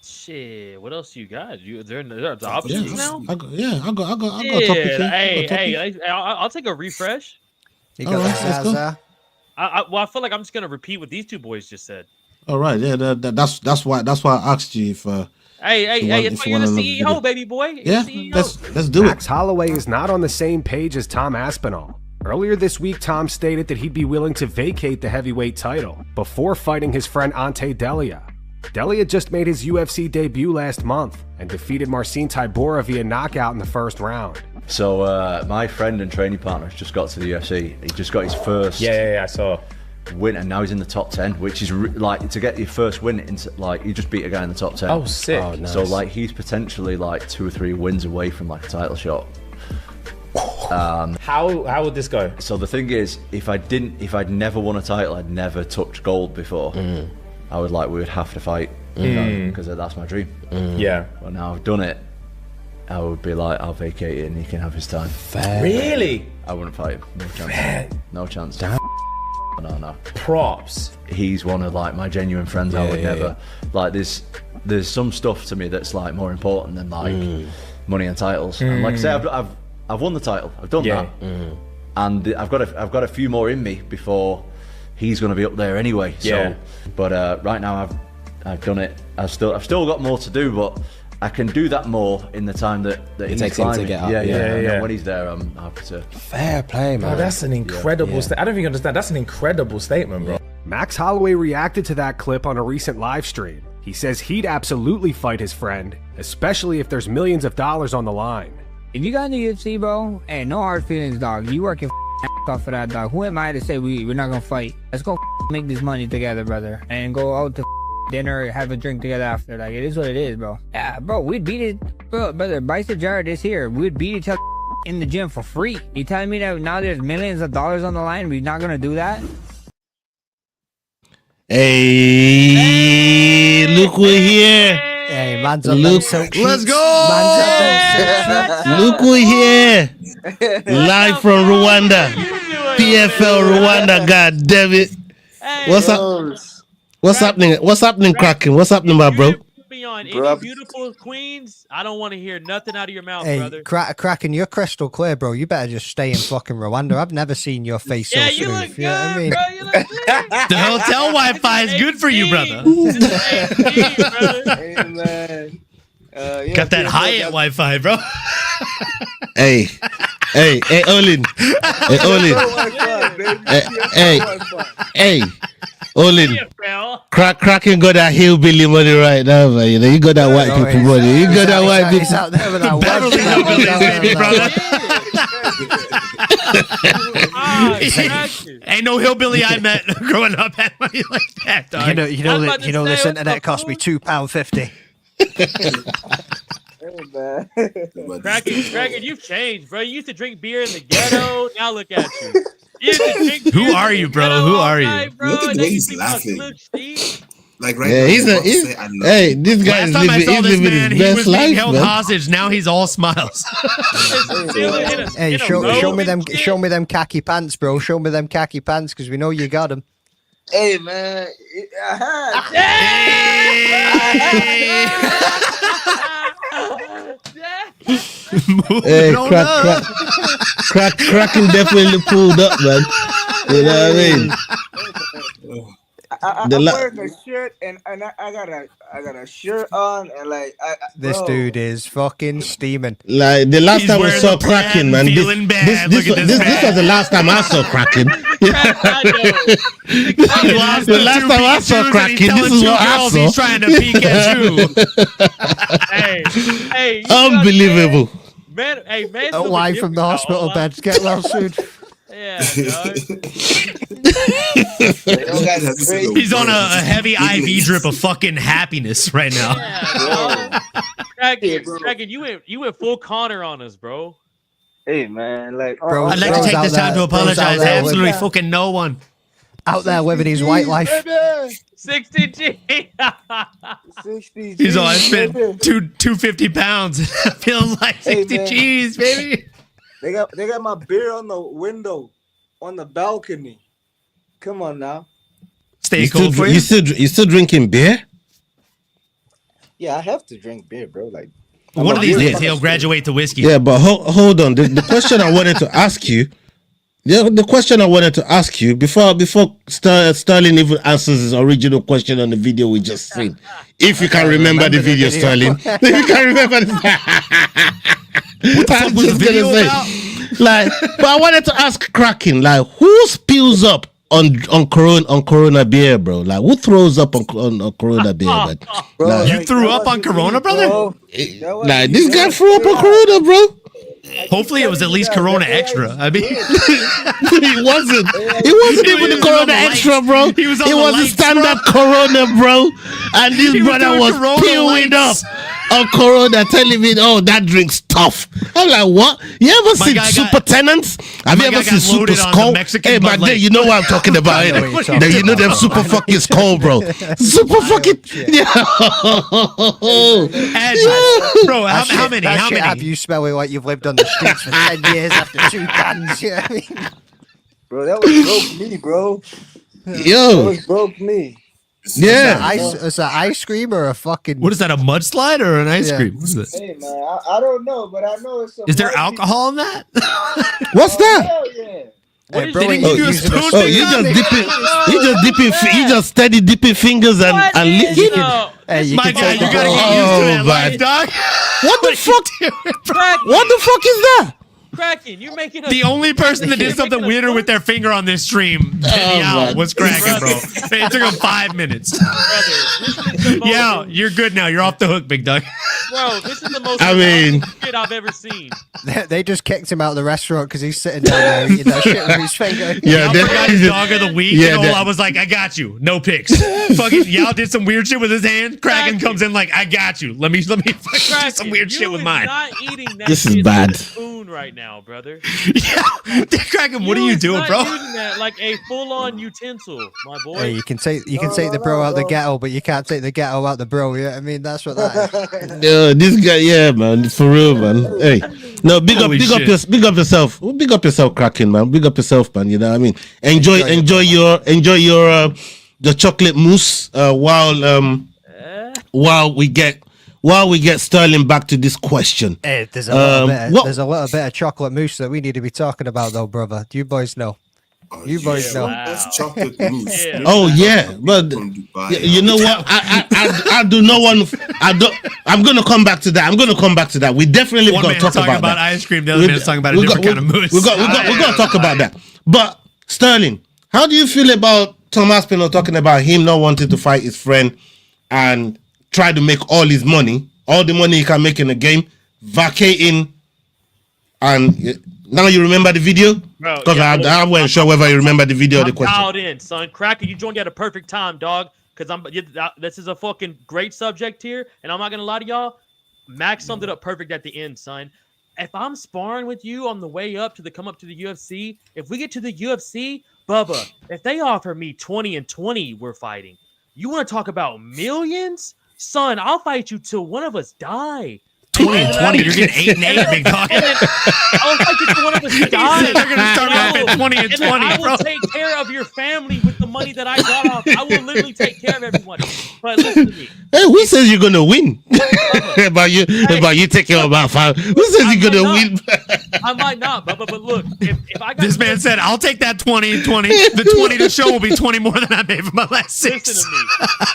Shit, what else you got? There's options now? I got a topic here. Hey, I'll take a refresh. You got let's go. I feel like I'm just gonna repeat what these two boys just said. All right, yeah, that's why I asked you if. Hey, it's you're the CEO, baby boy. Yeah, let's do Max Holloway is not on the same page as Tom Aspinall. Earlier this week, Tom stated that he'd be willing to vacate the heavyweight title before fighting his friend Ante Delia. Delia just made his UFC debut last month and defeated Marcin Tybura via knockout in the first round. So my friend and training partner has just got to the UFC. He just got his first I saw win, and now he's in the top 10, which is like to get your first win into like he just beat a guy in the top 10. Oh, sick! Oh, nice. So like he's potentially like 2 or 3 wins away from like a title shot. How would this go? So the thing is, if I'd never won a title, I'd never touched gold before. I would we would have to fight because that's my dream. Yeah. But now I've done it, I would be like, I'll vacate it and he can have his time. Fair. Really? I wouldn't fight him. No chance. Fair. No chance. Damn. No. Props. He's one of my genuine friends. I would never there's some stuff to me that's more important than money and titles. And like I say, I've won the title. I've done that. And I've got a few more in me before he's going to be up there anyway. So, but right now I've done it. I've still got more to do, but I can do that more in the time that it takes him to get up. Yeah. When he's there, I'm happy to. Fair play, man. Oh, that's an incredible statement. I don't think you understand. That's an incredible statement, bro. Max Holloway reacted to that clip on a recent live stream. He says he'd absolutely fight his friend, especially if there's millions of dollars on the line. If you got in the UFC, bro, hey, no hard feelings, dog. You working off for that, dog. Who am I to say we're not gonna fight? Let's go make this money together, brother, and go out to dinner, have a drink together after. Like, it is what it is, bro. Yeah, bro, we'd beat it, bro, brother. Bicep Jared is here. We'd beat each other in the gym for free. You telling me that now there's millions of dollars on the line, we're not gonna do that? Hey, look, we're here. Hey, man's up them silk sheets. Let's go! Man's up them silk sheets. Look, we're here. Live from Rwanda. PFL Rwanda, god damn it. What's up? What's happening? What's happening, Kraken? What's happening, my bro? On any beautiful queens, I don't want to hear nothing out of your mouth, brother. Kraken, you're crystal clear, bro. You better just stay in fucking Rwanda. I've never seen your face so smooth. You look good, know what I mean? bro. You look good. The hotel Wi-Fi is good for you, brother. Amen. Got that Hyatt Wi-Fi, bro. Hey, Olin. Hey, Olin. Kraken got that hillbilly money right now, man. You know, you got that white people money. You got that white people out there with that Ain't no hillbilly I met growing up had money like that, dog. You know this internet cost me £2.50. man. Kraken, you've changed, bro. You used to drink beer in the ghetto. Now look at you. You used to drink beer Who are you, bro? Who are you? Look at the way he's laughing. Like right Yeah, now, he's hey, this guy Last is time I living, saw he's this living man, his he best was being life, held man. hostage. Now he's all smiles. Hey, show me them khaki pants, bro. Show me them khaki pants, because we know you got them. Hey, man. Hey, Kraken definitely pulled up, man. You know what I mean? I'm wearing a shirt and I got a shirt on and like This dude is fucking steaming. Like the last time we saw Kraken, man. This was the last time I saw Kraken. The last time I saw Kraken, this is what I saw. He's trying to peek at you. Hey, unbelievable. Man, Away from the hospital beds. Get well soon. Yeah, dog. He's on a heavy IV drip of fucking happiness right now. Yeah, Kraken, you went full Connor on us, bro. Hey, man, like, Bro, I'd like to take this time to apologize to absolutely fucking no one. Out there living his white life. 60 G. 60 He's all, I spent 250 pounds. I feel like 60 G's, baby. They got my beer on the window, on the balcony. Come on now. Stay cold for you. You still drinking beer? Yeah, I have to drink beer, bro. Like, one of these days he'll graduate to whiskey. Yeah, but hold on. The question I wanted to ask you. The question I wanted to ask you before Sterling even answers his original question on the video we just seen. If you can remember the video, Sterling. If you can remember the what the fuck was the video about? Like, but I wanted to ask Kraken, like, who spills up on Corona beer, bro? Like, who throws up on Corona beer, man? Bro, like, you threw up on Corona, brother? Like, this guy threw up on Corona, bro. Hopefully it was at least Corona Extra. I mean, it wasn't. It wasn't even the Corona Extra, bro. It was a standard Corona, bro. And this brother was peeling up on Corona, telling me, "Oh, that drink's tough." I'm like, "What? You ever seen Super Tenants? Have you ever seen Super Skull?" Hey, man, you know what I'm talking about, innit? You know them Super fucking Skull, bro. Super fucking bro. How many? How many? Have you smelling like you've lived on the streets for 10 years after 2 cans? You know what I mean? Bro, that was broke me, bro. Yo, that was broke me. Yeah, is that ice cream or a fucking? What is that? A mudslide or an ice cream? What is this? Hey man, I don't know, but I know it's. Is there alcohol in that? What's that? Hell yeah. Hey, bro, you just steady dipping fingers and licking. Hey, you my can guy, take you the gotta bro. get used to that life, dog. What the fuck? What the fuck is that? Kraken, you're making the only person that did something weirder with their finger on this stream was Kraken, bro. It took him 5 minutes. Yeah, you're good now. You're off the hook, big dog. Bro, this is the most shit I've ever seen. They just kicked him out of the restaurant because he's sitting down there eating that shit with his finger. Yeah, y'all forgot his dog of the week. Yeah, I was like, I got you. No pics. Fucking y'all did some weird shit with his hand. Kraken comes in like, I got you. Let me do some weird shit with mine. Not eating that this is bad. Spoon right now, brother. Yeah, Kraken, what are you doing, bro? Using that like a full-on utensil, my boy. Hey, you can take the bro out the ghetto, but you can't take the ghetto out the bro. Yeah, I mean that's what that is. Yeah, this guy, yeah, man, for real, man. Hey, no, big up yourself. Big up yourself, Kraken, man. Big up yourself, man. You know what I mean? Enjoy your the chocolate mousse while we get Sterling back to this question. Hey, there's a little bit of chocolate mousse that we need to be talking about, though, brother. Do you boys know? You boys know. That's chocolate mousse. Yeah. Oh yeah, but you know what? I do not want. I'm gonna come back to that. We definitely One gonna talk about that. ice cream. The other man's talking about a different kind of mousse. We're gonna talk about that. But Sterling, how do you feel about Tom Aspinall talking about him not wanting to fight his friend and try to make all his money, all the money he can make in the game, vacating, and now you remember the video? Because I wasn't sure whether you remember the video or the question. Dialed in, son. Kraken, you joined at a perfect time, dog. Because this is a fucking great subject here, and I'm not gonna lie to y'all. Max summed it up perfect at the end, son. If I'm sparring with you on the way up to come up to the UFC, if we get to the UFC, Bubba, if they offer me 20 and 20, we're fighting. You want to talk about millions? Son, I'll fight you till one of us die. 20 and 20, you're getting 8 and 8, big dog. I'll fight you till one of us die. They're going to start off at 20 and 20, I bro. will take care of your family with the money that I got off. I will literally take care of everyone. But listen to me. Hey, who says you're gonna win? about you taking about 5. Who says you're gonna win? I might not, but look, if I got this man said, "I'll take that 20 and 20. The 20 to show will be 20 more than I made for my last 6." Listen to me.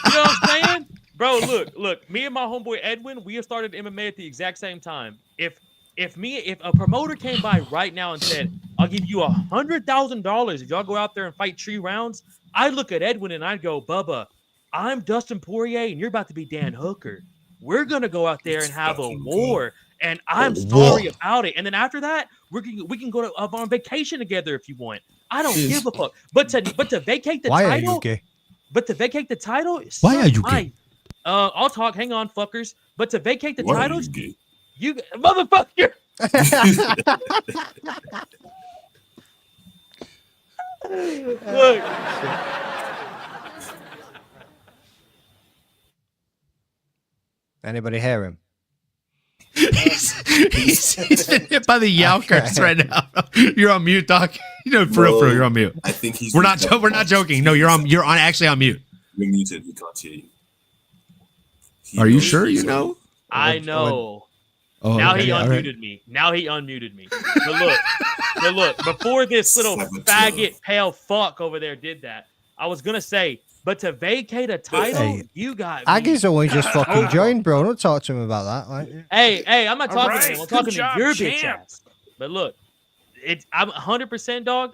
You know what I'm saying? Bro, look, me and my homeboy Edwin, we have started MMA at the exact same time. If a promoter came by right now and said, I'll give you $100,000 if y'all go out there and fight 3 rounds, I'd look at Edwin and I'd go, Bubba, I'm Dustin Poirier and you're about to be Dan Hooker. We're gonna go out there and have a war, and I'm sorry about it. And then after that, we can go on vacation together if you want. I don't give a fuck. But to vacate the title, why are you gay? But to vacate the title, Why are you gay? I'll talk. Hang on, fuckers. But to vacate the Why titles, are you gay? you motherfucker. Look. Anybody hear him? He's been hit by the Yowkers right now. You're on mute, Doc. You know, for real, you're on mute. I think he's. We're not joking. No, you're actually on mute. You're muted. We can't hear you. Are you sure you know? I know. Oh, now okay, he all right. unmuted me. Now he unmuted me. But look, before this little faggot pale fuck over there did that, I was gonna say, but to vacate a title, Hey, you got Aggie's only just fucking joined, bro. Don't talk to him about that. Like. Hey, I'm not talking to right, him. I'm good talking job, to your bitch champ. ass. But look, I'm 100% dog.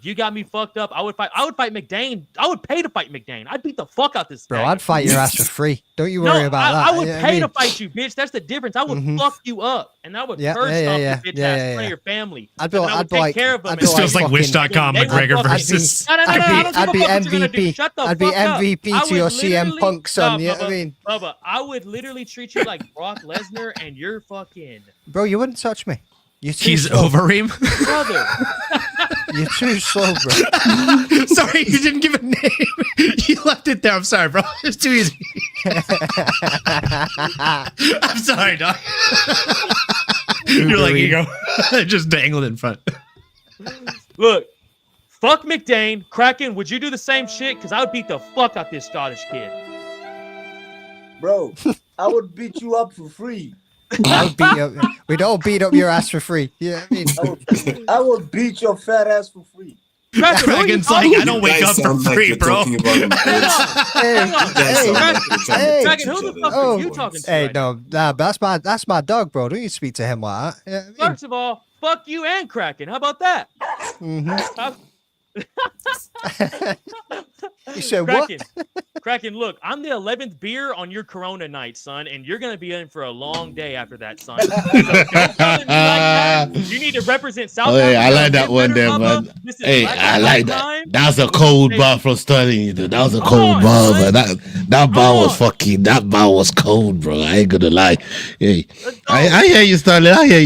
You got me fucked up. I would fight McDane. I would pay to fight McDane. I'd beat the fuck out this Bro, faggot. I'd fight your ass for free. Don't you worry about that. I would Yeah, pay to fight you, bitch. That's the difference. I would fuck you up, and I would curse off your bitch ass in front of your family. I'd be And I would take care of them. This feels like Wish.com McGregor versus. I'd be MVP. I'd be MVP to your CM Punk son. You know what I mean? Bubba, I would literally treat you like Brock Lesnar, and you're fucking. Bro, you wouldn't touch me. You're too He's slow. over him. Brother. You're too slow, bro. Sorry, you didn't give a name. You left it there. I'm sorry, bro. It's too easy. I'm sorry, dog. You're like, you go. Just dangled in front. Look, fuck McDane. Kraken, would you do the same shit? Because I would beat the fuck out this Scottish kid. Bro, I would beat you up for free. We don't beat up your ass for free. Yeah, I mean, I would beat your fat ass for free. Kraken's like, I don't wake up for free, bro. Kraken, who the fuck are you talking to? Hey, no, that's my dog, bro. Don't you speak to him like that? Yeah, I mean, First of all, fuck you and Kraken. How about that? You said Kraken, Kraken, look, I'm the 11th beer on your Corona night, son, and you're gonna be in for a long day after that, son. So don't come at me like that. You need to represent South Africa. Hey, I like that one there, man. Hey, I like that. That was a cold bar from Sterling. That was a cold bar, man. That bar was cold, bro. I ain't gonna lie. Hey, I hear you,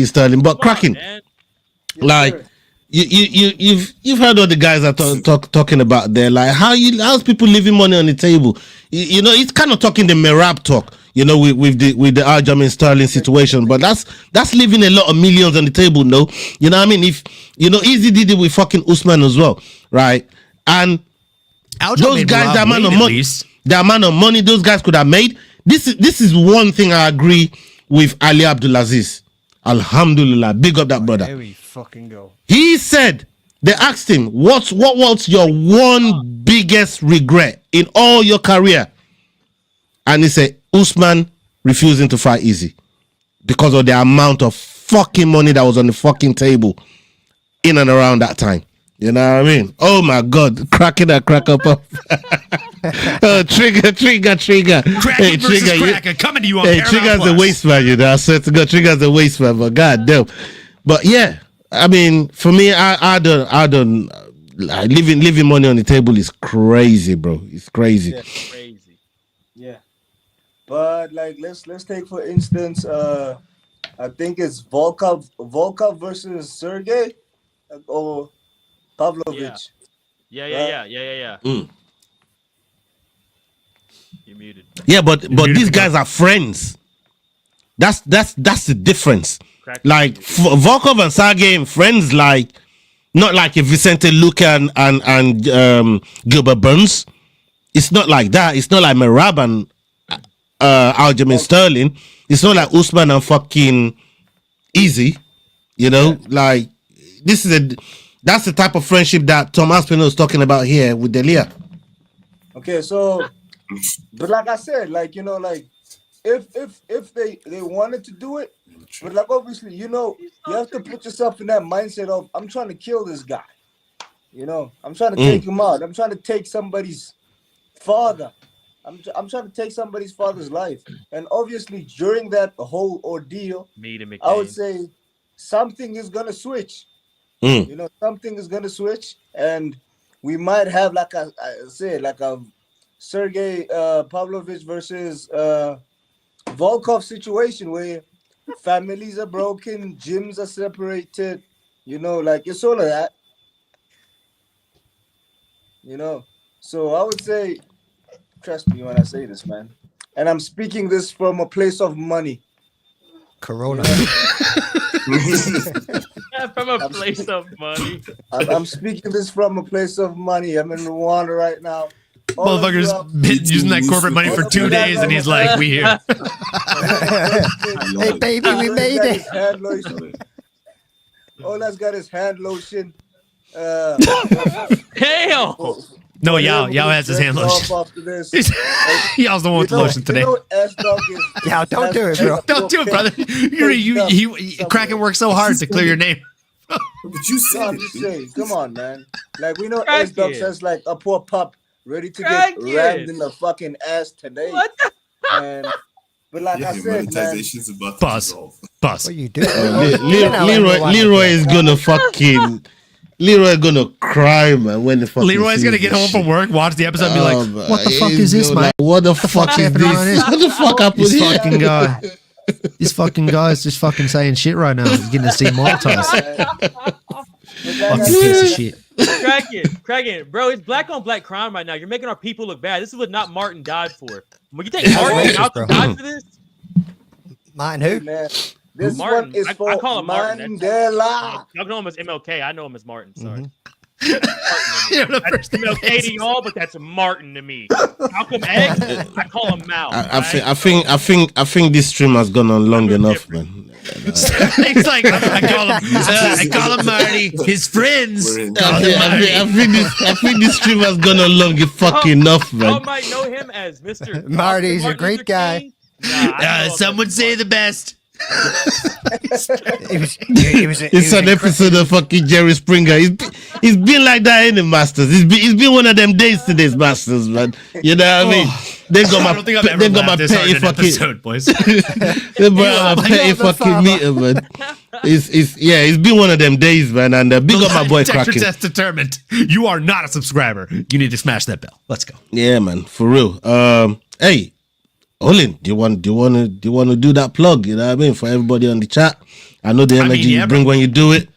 Sterling. But Kraken, like. You've heard what the guys are talking about there, like how's people leaving money on the table. You know, it's kind of talking the Merab talk, you know, with the Aljamain Sterling situation, but that's leaving a lot of millions on the table, no? You know what I mean? If you know, Easy did it with fucking Usman as well, right? And those guys, the amount of money those guys could have made. This is one thing I agree with Ali Abdulaziz. Alhamdulillah, big up that brother. Here we fucking go. He said, they asked him, what was your one biggest regret in all your career? And he said, Usman refusing to fight Easy because of the amount of fucking money that was on the fucking table in and around that time. You know what I mean? Oh my God, cracking that crack up. Oh, trigger. Kraken versus Kraken, coming to you on Paramount Trigger's Plus. the waste man, you know. I swear to God, Trigger's the waste man, but God damn. But yeah, I mean, for me, I don't leaving money on the table is crazy, bro. It's crazy. Yeah, crazy. Yeah. But like, let's take for instance, I think it's Volkov versus Sergey or Pavlovich. Yeah. You're muted. Yeah, but these guys are friends. That's the difference. Like Volkov and Sergey friends, like not like if Vicente Luque and Gilbert Burns. It's not like that. It's not like Merab and Aljamain Sterling. It's not like Usman and fucking Easy. You know, like that's the type of friendship that Tom Aspinall is talking about here with Delia. Okay, so, but like I said, like, you know, like if they wanted to do it, but like obviously, you know, you have to put yourself in that mindset of I'm trying to kill this guy. You know, I'm trying to take him out. I'm trying to take somebody's father. I'm trying to take somebody's father's life. And obviously during that whole ordeal, I would say something is gonna switch. You know, something is gonna switch, and we might have, like I said, like a Sergey Pavlovich versus Volkov situation where families are broken, gyms are separated, you know, like it's all of that. You know, so I would say, trust me when I say this, man. And I'm speaking this from a place of money. Corona. From a place of money. I'm speaking this from a place of money. I'm in Rwanda right now. Motherfucker's been using that corporate money for 2 days, and he's like, "We here." Hey, baby, we made it. Ola's got his hand lotion. Hell. No, Yao has his hand lotion. Yao's the one with the lotion today. Yao, don't do it, bro. Don't do it, brother. Kraken worked so hard to clear your name. But you said it. Come on, man. Like, we know S-Dog says like a poor pup ready to get rammed in the fucking ass today. What the? But like I said, man. Buzz. What are you doing? Leroy is gonna fucking... Leroy gonna cry, man, when the fuck Leroy's gonna get home from work, watch the episode, and be like, "What the fuck is this, man? Like, what the fuck is this? What the fuck happened This here? fucking guy. This fucking guy's just fucking saying shit right now. He's getting demonetized. Fucking piece of shit. Kraken, bro, it's black on black crime right now. You're making our people look bad. This is what not Martin died for. When you think Martin Malcolm died for this? Martin who? Man. This Martin. one is for I call him Martin. Mandela. Y'all know him as MLK. I know him as Martin. Sorry. You're the That's MLK to y'all, but that's Martin to me. Malcolm X, I call him Mal. I think this stream has gone on long enough, man. He's like, I call him Marty. His friends call him Marty. I think this stream has gone on long fucking enough, man. Y'all might know him as Mr. Marty's a great guy. Some would say the best. It's an episode of fucking Jerry Springer. He's been like that in the Masters. He's been one of them days to this Masters, man. You know what I mean? They got my petty fucking episode, boys. They got my petty fucking meter, man. It's been one of them days, man. And big up my boy Kraken. Test determined. You are not a subscriber. You need to smash that bell. Let's go. Yeah, man, for real. Hey. Olin, do you want to do that plug? You know what I mean, for everybody on the chat. I know the energy you bring when you do it.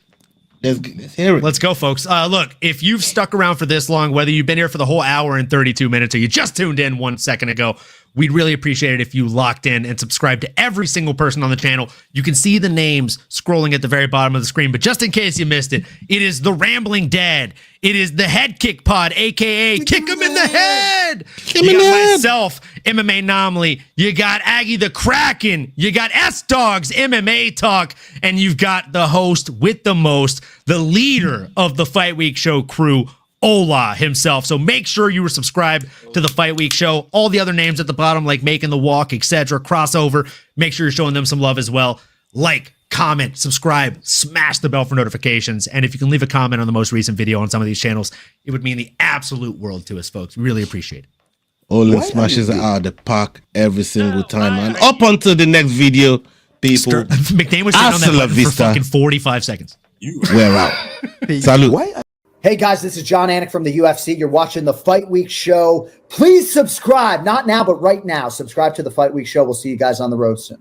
Let's hear it. Let's go, folks. Look, if you've stuck around for this long, whether you've been here for the whole hour and 32 minutes or you just tuned in 1 second ago, we'd really appreciate it if you locked in and subscribed to every single person on the channel. You can see the names scrolling at the very bottom of the screen, but just in case you missed it, it is the Rambling Dad. It is the HeadKickPod, aka Kick Him in the Head. You got myself, MMANomaly. You got Aggie the Kraken. You got S-Dogs, MMA Talk. And you've got the host with the most, the leader of the Fight Week Show crew, Ola himself. So make sure you are subscribed to the Fight Week Show. All the other names at the bottom, like Making the Walk, etc., crossover. Make sure you're showing them some love as well. Like, comment, subscribe, smash the bell for notifications. And if you can leave a comment on the most recent video on some of these channels, it would mean the absolute world to us, folks. Really appreciate it. Olin smashes it out of the park every single time, man. Up until the next video, people. McDane was sitting on that button for fucking 45 seconds. We're out. Salute. Hey guys, this is John Anik from the UFC. You're watching the Fight Week Show. Please subscribe. Not now, but right now. Subscribe to the Fight Week Show. We'll see you guys on the road soon.